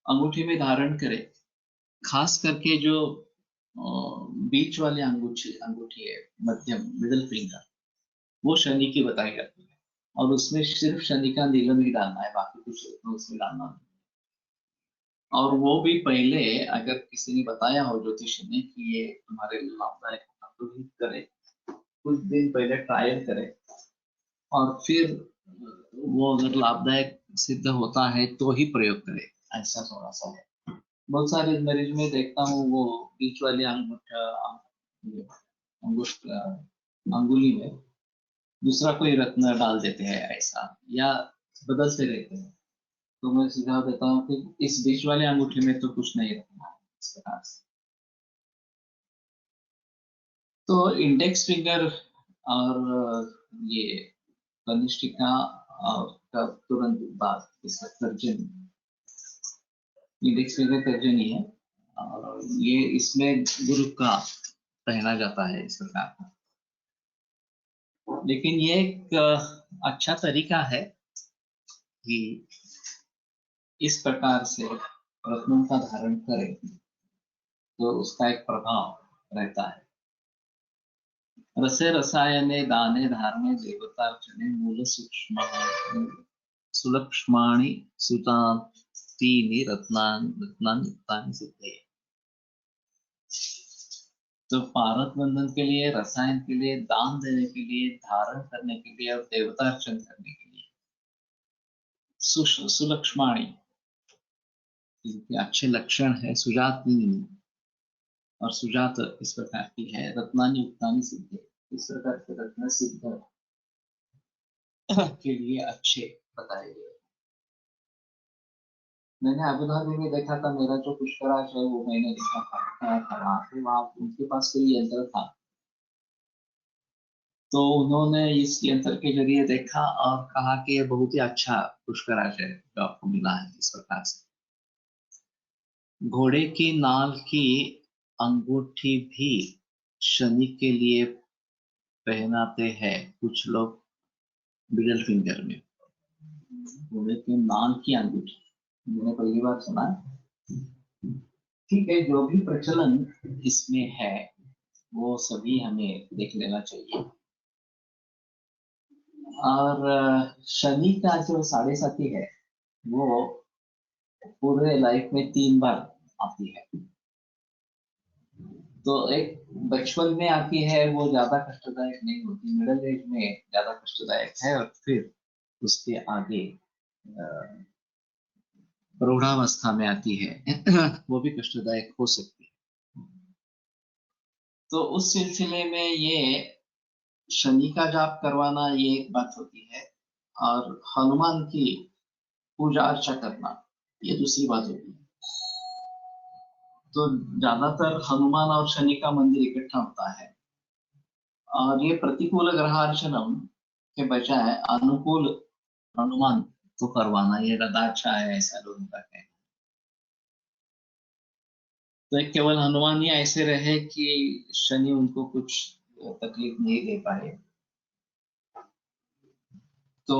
अंगूठी में धारण करें, खास करके जो बीच वाली अंगूठी है, मध्यम मिडिल फिंगर, वो शनि की बताई जाती है, और उसमें सिर्फ शनि का नीलम ही डालना है, बाकी कुछ उसमें डालना नहीं। और वो भी पहले अगर किसी ने बताया हो ज्योतिष ने कि ये तुम्हारे लिए लाभदायक होगा तो ही करे, कुछ दिन पहले ट्रायल करे और फिर वो अगर लाभदायक सिद्ध होता है तो ही प्रयोग करे, ऐसा थोड़ा सा है। बहुत सारे मरीज में देखता हूँ वो बीच वाली अंगुष्ठ अंगुली में दूसरा कोई रत्न डाल देते हैं ऐसा, या बदलते रहते हैं। तो मैं सुझाव देता हूँ कि इस बीच वाले अंगूठे में तो कुछ नहीं रखना है इस प्रकार से। तो इंडेक्स फिंगर और ये कनिष्ठिका का तुरंत बाद इसका तर्जनी, इंडेक्स फिंगर तर्जनी है और ये इसमें गुरु का पहना जाता है इस प्रकार का। लेकिन ये एक अच्छा तरीका है कि इस प्रकार से रत्नों का धारण करें तो उसका एक प्रभाव रहता है। रसे रसायने दाने धारणे देवतार्चने मूल सूक्ष्म सुलक्ष्माणि सुतानि रत्नानि सिद्धे। तो पारक बंधन के लिए, रसायन के लिए, दान देने के लिए, धारण करने के लिए और देवतार्चन करने के लिए सुलक्ष्माणि, इनके अच्छे लक्षण है। सुजातिनी और सुजात इस प्रकार की है। रत्नानि उक्तानि सिद्धे, इस प्रकार के रत्न सिद्ध के लिए अच्छे बताए गए। मैंने अबू धाबी में देखा था, मेरा जो पुष्कराज है वो मैंने देखा था वहां पे, वहां उनके पास कोई यंत्र था तो उन्होंने इस यंत्र के जरिए देखा और कहा कि ये बहुत ही अच्छा पुष्कराज है जो आपको मिला है। इस प्रकार से घोड़े की नाल की अंगूठी भी शनि के लिए पहनाते हैं कुछ लोग मिडल फिंगर में। घोड़े के नाल की अंगूठी मैंने पहली बार सुना। ठीक है, जो भी प्रचलन इसमें है वो सभी हमें देख लेना चाहिए। और शनि का जो 7.5 है वो पूरे लाइफ में 3 बार आती है। तो एक बचपन में आती है, वो ज्यादा कष्टदायक नहीं होती, मिडिल एज में ज्यादा कष्टदायक है, और फिर उसके आगे प्रौढ़ावस्था में आती है वो भी कष्टदायक हो सकती है। तो उस सिलसिले में ये शनि का जाप करवाना ये एक बात होती है, और हनुमान की पूजा अर्चा करना ये दूसरी बात होती है। तो ज्यादातर हनुमान और शनि का मंदिर इकट्ठा होता है, और ये प्रतिकूल ग्रहार्चनम के बजाय अनुकूल हनुमान को करवाना ये ज्यादा अच्छा है, ऐसा लोगों का कहना। तो एक केवल हनुमान ही ऐसे रहे कि शनि उनको कुछ तकलीफ नहीं दे पाए, तो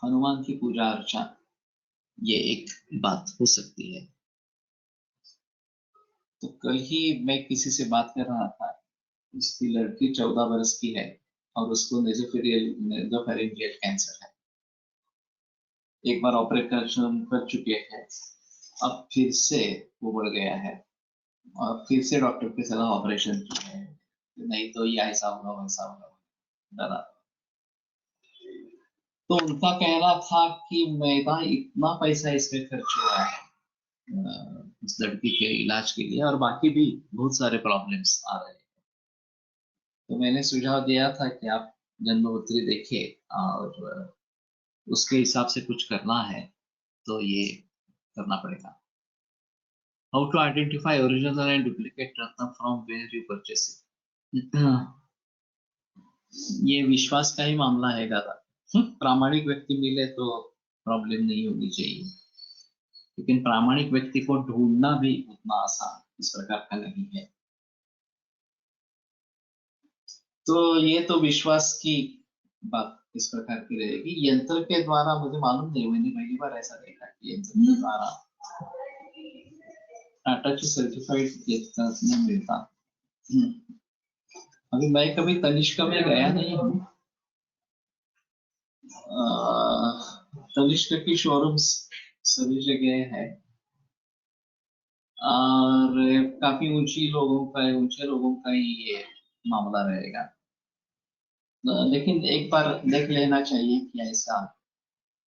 हनुमान की पूजा अर्चा ये एक बात हो सकती है। तो कल ही मैं किसी से बात कर रहा था, उसकी लड़की 14 वर्ष की है और उसको नेजोफेरिंजियल कैंसर है। एक बार ऑपरेशन कर चुके हैं, अब फिर से वो बढ़ गया है और फिर से डॉक्टर की सलाह ऑपरेशन की है, नहीं तो ये ऐसा होगा वैसा होगा डरा। तो उनका कहना था कि मेरा इतना पैसा इसमें खर्च हुआ है इस लड़की के इलाज के लिए, और बाकी भी बहुत सारे प्रॉब्लम्स आ रहे हैं। तो मैंने सुझाव दिया था कि आप जन्मपत्री देखिए और उसके हिसाब से कुछ करना है तो ये करना पड़ेगा। How to identify original and duplicate रत्न from where you purchase it. ये विश्वास का ही मामला है ज्यादा। प्रामाणिक व्यक्ति मिले तो प्रॉब्लम नहीं होनी चाहिए, लेकिन प्रामाणिक व्यक्ति को ढूंढना भी उतना आसान इस प्रकार का नहीं है। तो ये तो विश्वास की बात इस प्रकार की रहेगी। यंत्र के द्वारा मुझे मालूम नहीं, मैंने पहली बार ऐसा देखा कि यंत्र के द्वारा टाटा की सर्टिफाइड मिलता। अभी मैं कभी तनिष्क में गया नहीं हूँ। तनिष्क की शोरूम्स सभी जगह है और काफी ऊंचे लोगों का ही ये मामला रहेगा। लेकिन एक बार देख लेना चाहिए कि ऐसा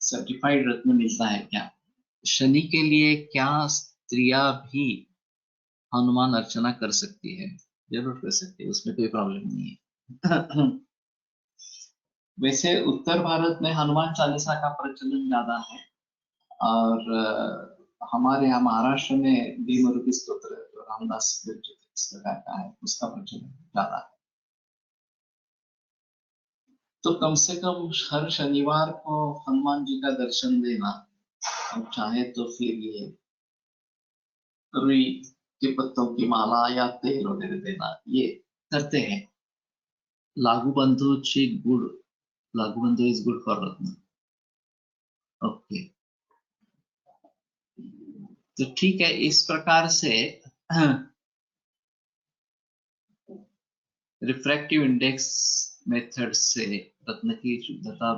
सर्टिफाइड रत्न मिलता है क्या। शनि के लिए क्या स्त्रियां भी हनुमान अर्चना कर सकती है? जरूर कर सकती है, उसमें कोई प्रॉब्लम नहीं है। वैसे उत्तर भारत में हनुमान चालीसा का प्रचलन ज्यादा है और हमारे यहाँ महाराष्ट्र में भीमरूपी स्तोत्र जो रामदास विरचित इस प्रकार का है, उसका प्रचलन ज्यादा है। तो कम से कम हर शनिवार को हनुमान जी का दर्शन देना, और चाहे तो फिर ये रुई के पत्तों की माला या तेल वगैरह देना, ये करते हैं। लागूबंधूची गुड, लागूबंधू इज गुड फॉर रत्न। ओके, तो ठीक है, इस प्रकार से रिफ्रैक्टिव इंडेक्स मेथड से रत्न की शुद्धता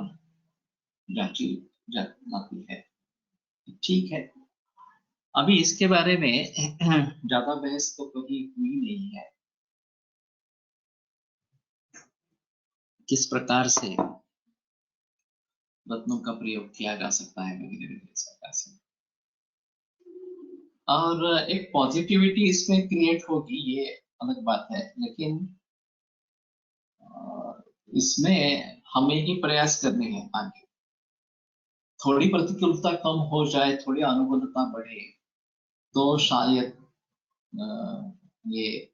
जांची जाती है। ठीक है, अभी इसके बारे में ज्यादा बहस तो कभी हुई नहीं है, किस प्रकार से रत्नों का प्रयोग किया जा सकता है वगैरह इस प्रकार से। और एक पॉजिटिविटी इसमें क्रिएट होगी, ये अलग बात है, लेकिन इसमें हमें ही प्रयास करने हैं आगे। थोड़ी प्रतिकूलता कम हो जाए, थोड़ी अनुकूलता बढ़े, तो शायद ये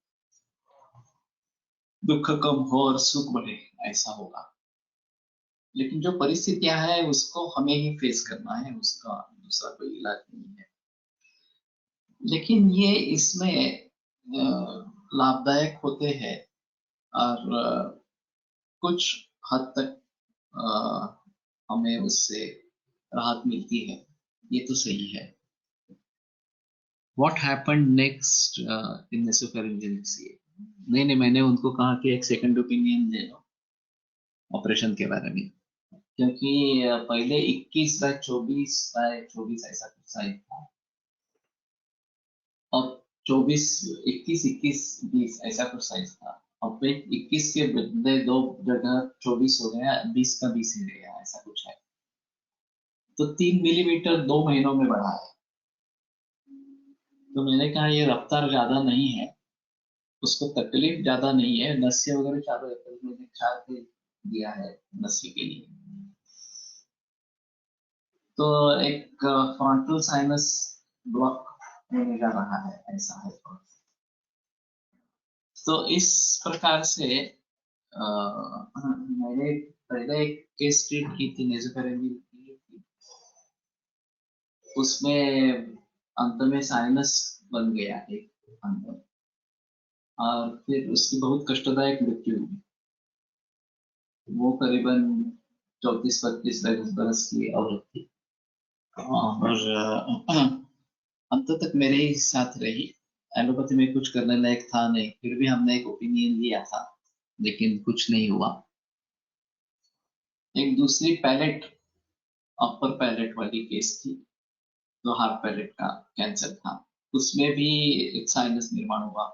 दुख कम हो और सुख बढ़े, ऐसा होगा। लेकिन जो परिस्थितियां हैं उसको हमें ही फेस करना है, उसका दूसरा कोई इलाज नहीं है। लेकिन ये इसमें लाभदायक होते हैं और कुछ हद तक हमें उससे राहत मिलती है, ये तो सही है। What happened next in nasopharyngeal CA? नहीं, मैंने उनको कहा कि एक सेकंड ओपिनियन ले लो ऑपरेशन के बारे में, क्योंकि पहले 21/24/24 ऐसा कुछ साइज था, और 21/21/20 ऐसा कुछ साइज था। अब 21 के बदले 2 जगह 24 हो गया, 20 का 20 ही गया, ऐसा कुछ है। तो 3 मिलीमीटर 2 महीनों में बढ़ा है। तो मैंने कहा ये रफ्तार ज्यादा नहीं है, उसको तकलीफ ज्यादा नहीं है, नस्य वगैरह चारों मैंने ख्याल से दिया है नस्य के लिए। तो एक फ्रंटल साइनस ब्लॉक होने जा रहा है, ऐसा है। तो इस प्रकार से मैंने पहले एक केस ट्रीट की थी नेज़ोफेरेंजियल की, उसमें अंत में साइनस बन गया एक अंदर, और फिर उसकी बहुत कष्टदायक मृत्यु हुई। वो करीबन 34-35 बरस की औरत थी और अंत तक मेरे ही साथ रही। एलोपैथी में कुछ करने लायक था नहीं, फिर भी हमने एक ओपिनियन लिया था, लेकिन कुछ नहीं हुआ। एक दूसरी पैलेट, अपर पैलेट वाली केस थी, तो हार्ट पैलेट का कैंसर था, उसमें भी एक साइनस निर्माण हुआ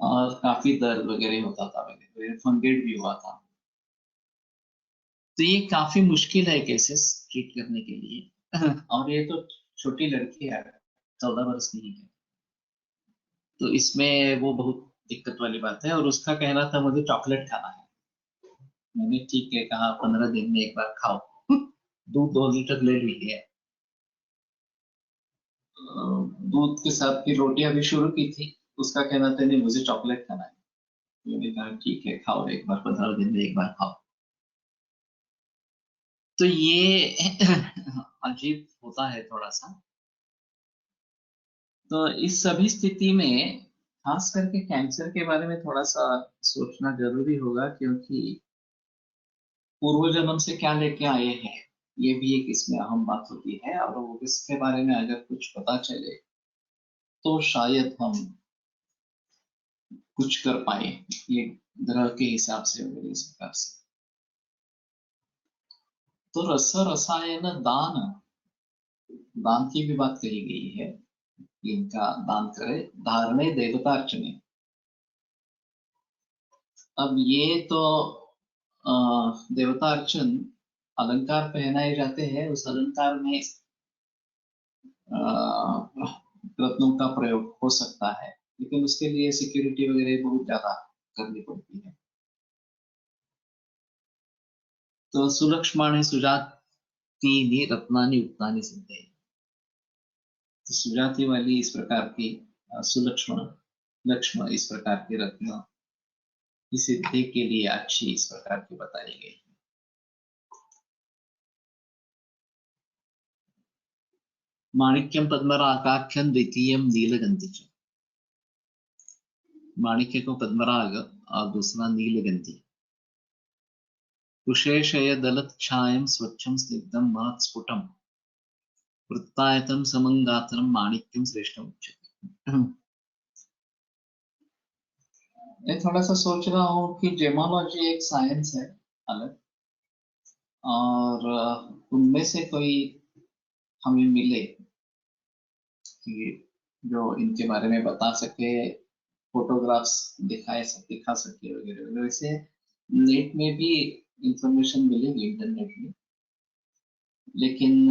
और काफी दर्द वगैरह होता था, फंगेट भी हुआ था। तो ये काफी मुश्किल है केसेस ट्रीट करने के लिए। और ये तो छोटी लड़की है, 14 वर्ष की है, तो इसमें वो बहुत दिक्कत वाली बात है। और उसका कहना था मुझे चॉकलेट खाना है, मैंने ठीक है कहा 15 दिन में एक बार खाओ। दूध 2 लीटर ले ली है, दूध के साथ फिर रोटियां भी शुरू की थी, उसका कहना था नहीं मुझे चॉकलेट खाना है। मैंने कहा ठीक है खाओ, एक बार 15 दिन में एक बार खाओ। तो ये अजीब होता है थोड़ा सा। तो इस सभी स्थिति में खास करके कैंसर के बारे में थोड़ा सा सोचना जरूरी होगा, क्योंकि पूर्व जन्म से क्या लेके आए हैं, ये भी एक इसमें अहम बात होती है। और वो इसके बारे में अगर कुछ पता चले तो शायद हम कुछ कर पाए, ये ग्रह के हिसाब से वगैरह इस प्रकार से। तो रस रसायन दान दान की भी बात कही गई है, इनका दान करे, धारणे देवता अर्चने। अब ये तो देवता अर्चन अलंकार पहनाए जाते हैं, उस अलंकार में रत्नों का प्रयोग हो सकता है, लेकिन उसके लिए सिक्योरिटी वगैरह बहुत ज्यादा करनी पड़ती है। तो सुलक्ष्मणे सुजातीनि रत्नानि उक्तानि सिद्धे, तो सुजाति वाली इस प्रकार की सुलक्ष्मण लक्ष्मण इस प्रकार के रत्न इस सिद्धि के लिए अच्छी इस प्रकार की बताई गई। माणिक्यम पद्मरागाख्यम द्वितीयम नीलगंधि, माणिक्य को पद्मराग और दूसरा नीलगंधि। कुशेशय दलच्छायम स्वच्छम स्निग्धम महत्स्फुटम वृत्तायतम समंगातरम माणिक्यम श्रेष्ठम उच्यते। मैं थोड़ा सा सोच रहा हूँ कि जेमोलॉजी एक साइंस है अलग, और उनमें से कोई हमें मिले कि जो इनके बारे में बता सके, फोटोग्राफ्स दिखा सके वगैरह। वैसे नेट में भी इंफॉर्मेशन मिलेगी इंटरनेट में, लेकिन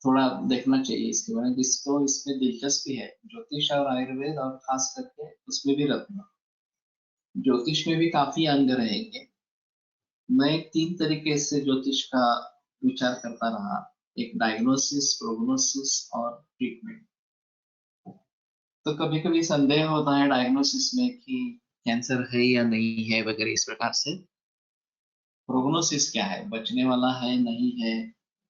थोड़ा देखना चाहिए इसके बारे में। जिसको इसमें दिलचस्पी है, ज्योतिष और आयुर्वेद और खास करके उसमें भी रत्न, ज्योतिष में भी काफी अंग रहेंगे। मैं 3 तरीके से ज्योतिष का विचार करता रहा, एक डायग्नोसिस, प्रोग्नोसिस और ट्रीटमेंट। तो कभी कभी संदेह होता है डायग्नोसिस में कि कैंसर है या नहीं है वगैरह इस प्रकार से। प्रोग्नोसिस क्या है, बचने वाला है नहीं है,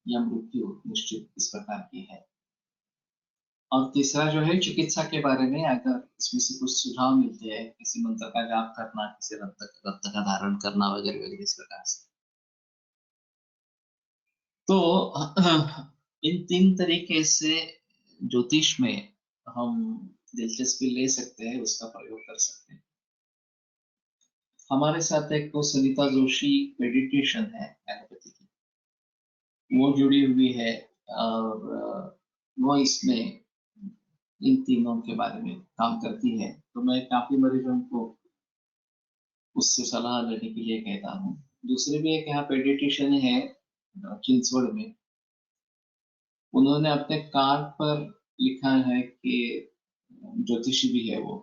या मृत्यु निश्चित इस प्रकार की है। और तीसरा जो है चिकित्सा के बारे में, अगर इसमें से कुछ सुझाव मिलते हैं, किसी मंत्र का जाप करना, किसी रत्न का धारण करना वगैरह वगैरह इस प्रकार से। तो इन 3 तरीके से ज्योतिष में हम दिलचस्पी ले सकते हैं, उसका प्रयोग कर सकते हैं। हमारे साथ एक तो सरिता जोशी मेडिटेशन है एलोपैथी की, वो जुड़ी हुई है, और वो इसमें इन तीनों के बारे में काम करती है। तो मैं काफी मरीजों को उससे सलाह लेने के लिए कहता हूँ। दूसरे भी एक यहाँ पेडिट्रिशियन है चिंचवड़ में, उन्होंने अपने कार्ड पर लिखा है कि ज्योतिषी भी है, वो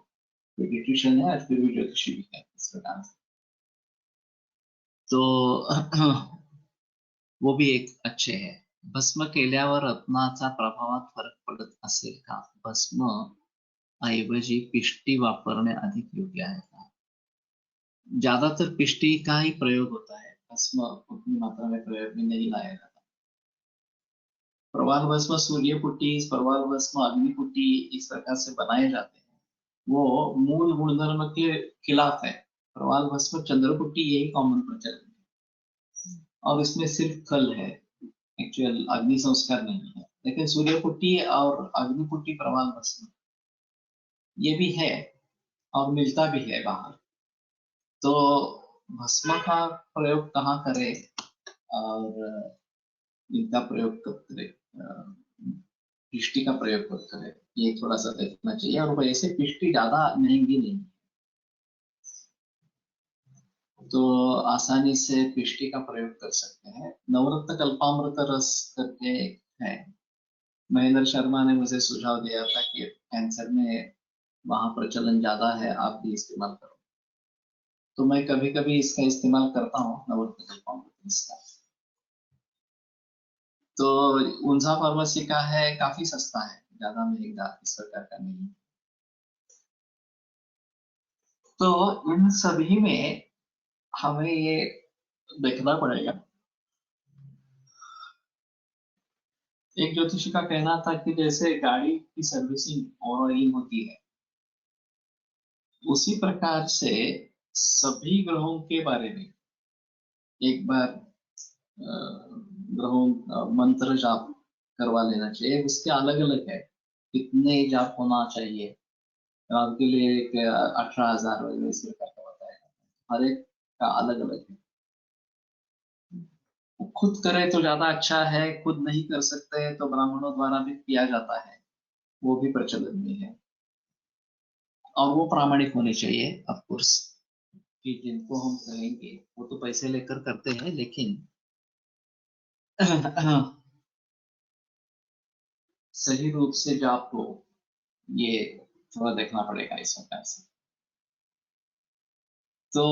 पेडिट्रिशियन है और फिर भी ज्योतिषी भी है इस प्रकार से। तो वो भी एक अच्छे है। भस्म केल्यावर रत्नाचा प्रभावात फरक पडत असेल का? भस्म ऐवजी पिष्टी वापरणे अधिक योग्य आहे का? ज्यादातर पिष्टी का ही प्रयोग होता है, भस्म उतनी मात्रा में प्रयोग में नहीं लाया जाता। प्रवाल भस्म सूर्यपुट्टी, प्रवाल भस्म अग्निपुट्टी इस प्रकार से बनाए जाते हैं, वो मूल गुणधर्म के खिलाफ है। प्रवाल भस्म चंद्रपुट्टी यही कॉमन प्रचलन है, और इसमें सिर्फ कल है, एक्चुअल अग्नि संस्कार नहीं है। लेकिन सूर्यपुट्टी और अग्निपुट्टी प्रवाल भस्म ये भी है और मिलता भी है बाहर। तो भस्म का प्रयोग कहाँ करें और इनका प्रयोग कब करें, पिष्टी का प्रयोग कब करें, ये थोड़ा सा देखना चाहिए। और वैसे पिष्टी ज्यादा महंगी नहीं, तो आसानी से पिष्टी का प्रयोग कर सकते हैं। नवरत्न कल्पामृत रस करके है, महेंद्र शर्मा ने मुझे सुझाव दिया था कि कैंसर में वहां प्रचलन ज्यादा है, आप भी इस्तेमाल करो। तो मैं कभी कभी इसका इस्तेमाल करता हूँ, नवरत्न कल्पामृत इसका। तो उनसा फार्मेसी का है, काफी सस्ता है, ज्यादा महंगा इस प्रकार का नहीं। तो इन सभी में हमें ये देखना पड़ेगा। एक ज्योतिषी का कहना था कि जैसे गाड़ी की सर्विसिंग ऑयल होती है, उसी प्रकार से सभी ग्रहों के बारे में एक बार ग्रहों मंत्र जाप करवा लेना चाहिए। उसके अलग अलग है, कितने जाप होना चाहिए। रात के लिए एक 18,000 वगैरह इस प्रकार का बताया, हर एक का अलग अलग है। खुद करे तो ज्यादा अच्छा है, खुद नहीं कर सकते हैं तो ब्राह्मणों द्वारा भी किया जाता है, वो भी प्रचलन में है। और वो प्रामाणिक होने चाहिए ऑफ कोर्स, कि जिनको हम कहेंगे वो तो पैसे लेकर करते हैं, लेकिन सही रूप से जाप हो, ये थोड़ा देखना पड़ेगा इस प्रकार से। तो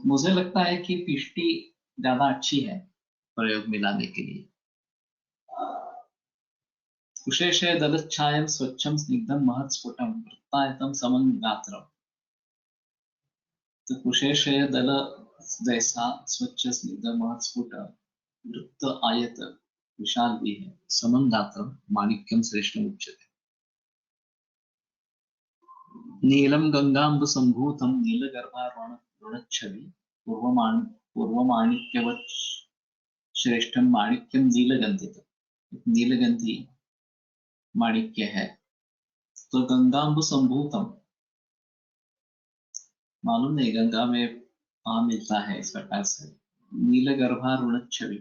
मुझे लगता है कि पिष्टी ज्यादा अच्छी है प्रयोग में लाने के लिए। कुशेषे दलच्छायं स्वच्छं स्निग्धं महत्स्फुटं वृत्तायतं समं गात्रम्। तो कुशेषे दल जैसा स्वच्छ स्निग्ध महत्स्फुट वृत्त आयत विशाल भी है, समं गात्रम माणिक्यम श्रेष्ठ उच्यते। नीलम गंगाम्ब संभूतम नीलगर्भारुणच्छवि पूर्वमाणिक्यवत् श्रेष्ठम माणिक्यम नीलगंधित। नीलगंधी माणिक्य है। तो गंगाम्ब संभूतम, मालूम नहीं गंगा में कहाँ मिलता है इस प्रकार से। नीलगर्भारुणच्छवि,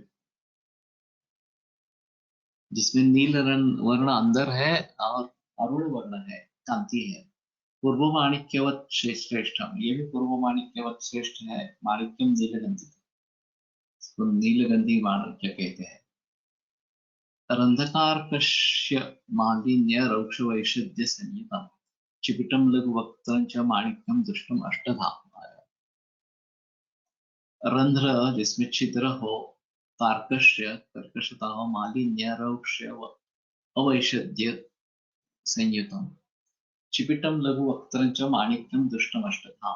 जिसमें नील वर्ण अंदर है और अरुण वर्ण है, कांति है। पूर्व माणिक्यवत श्रेष्ठम, ये भी पूर्व माणिक्यवत श्रेष्ठ है। माणिक्यम नीलगंधी, तो नीलगंधी माणिक्य कहते हैं। रंधकारकस्य मालिन्य रौक्ष वैशद्य संयुतम चिपिटम लघु वक्त्रं च माणिक्यम दुष्टम अष्टधा। रंध्र जिसमें छिद्र हो, कार्कश्य कर्कशता हो, मालिन्य रौक्ष अवैशद्य संयुतम चिपिटम लघु वक्त्रं च माणिक्यम दुष्टम अष्टधा।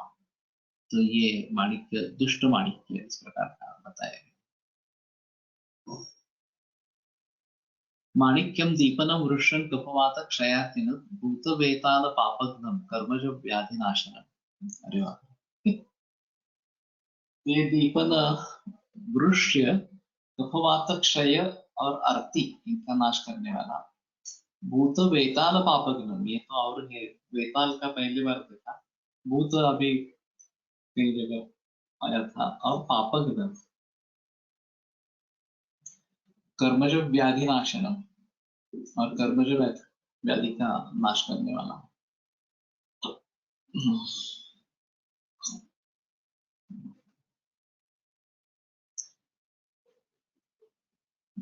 तो ये माणिक्य दुष्ट माणिक्य इस प्रकार का बताया गया। माणिक्यम दीपनम वृषण कपवात क्षयातिन भूत वेताल पापघ्नम कर्मज व्याधि नाशनम। अरे वाह, ये दीपन वृक्ष्य कपवात क्षय और अर्ति इनका नाश करने वाला। भूत वेताल पापघ्नम, ये तो और है, वेताल का पहली बार देखा, भूत अभी कई जगह आया था, और पापघ्नम कर्मज व्याधि नाशनम, और कर्मज व्याधि का नाश करने वाला।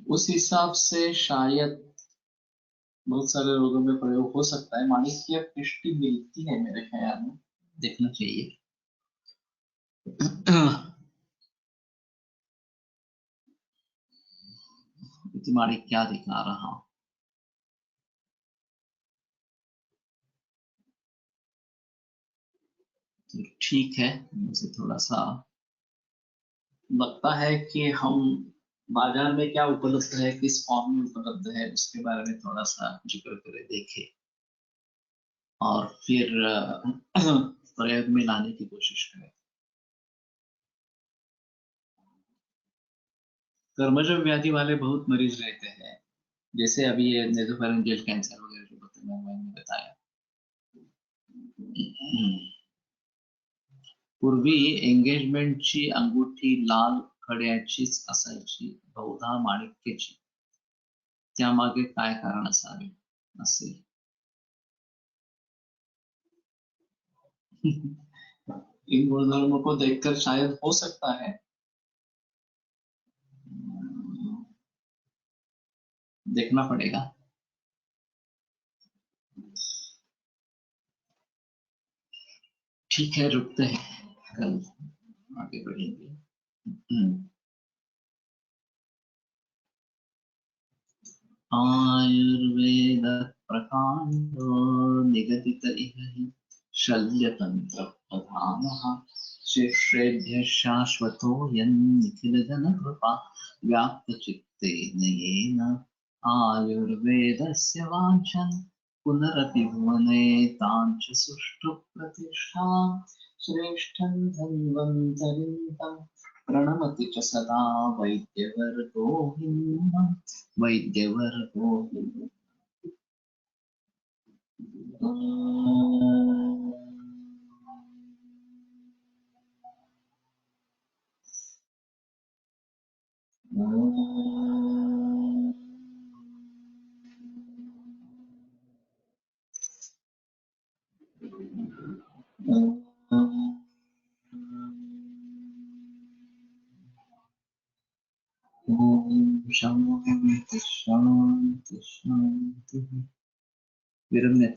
उस हिसाब से शायद बहुत सारे रोगों में प्रयोग हो सकता है। माणिक्य पुष्टि मिलती है मेरे ख्याल में, देखना चाहिए। माणिक क्या दिखा रहा हूं। तो ठीक है, मुझे थोड़ा सा लगता है कि हम बाजार में क्या उपलब्ध है, किस फॉर्म में उपलब्ध है, उसके बारे में थोड़ा सा जिक्र करें, देखें, और फिर प्रयोग में लाने की कोशिश करें। कर्मज व्याधि वाले बहुत मरीज रहते हैं, जैसे अभी ये नेजोफेरेंजियल कैंसर वगैरह जो मैंने बताया। पूर्वी एंगेजमेंटची अंगुठी लाल खड्याचीच असायची, बहुधा माणिक्याची, त्यामागे काय कारण असावे असेल? इन गुणधर्मों को देखकर शायद हो सकता है, देखना पड़ेगा। ठीक है, रुकते हैं, कल आगे बढ़ेंगे। आयुर्वेद प्रकांडो निगदित इह हि शल्यतंत्र प्रधानः शिष्येभ्यः शाश्वतोऽयं निखिलजनकृपा व्याप्तचित्तेन येन आयुर्वेदस्य वाञ्छन् पुनरपि भुवने तां च सुष्ठु प्रतिष्ठां श्रेष्ठं धन्वन्तरिं तं प्रणमति च सदा वैद्यवर्गो हिन्दं वैद्यवर्गो हिन्दम्। Om Shanti Shanti Shanti. विरम्य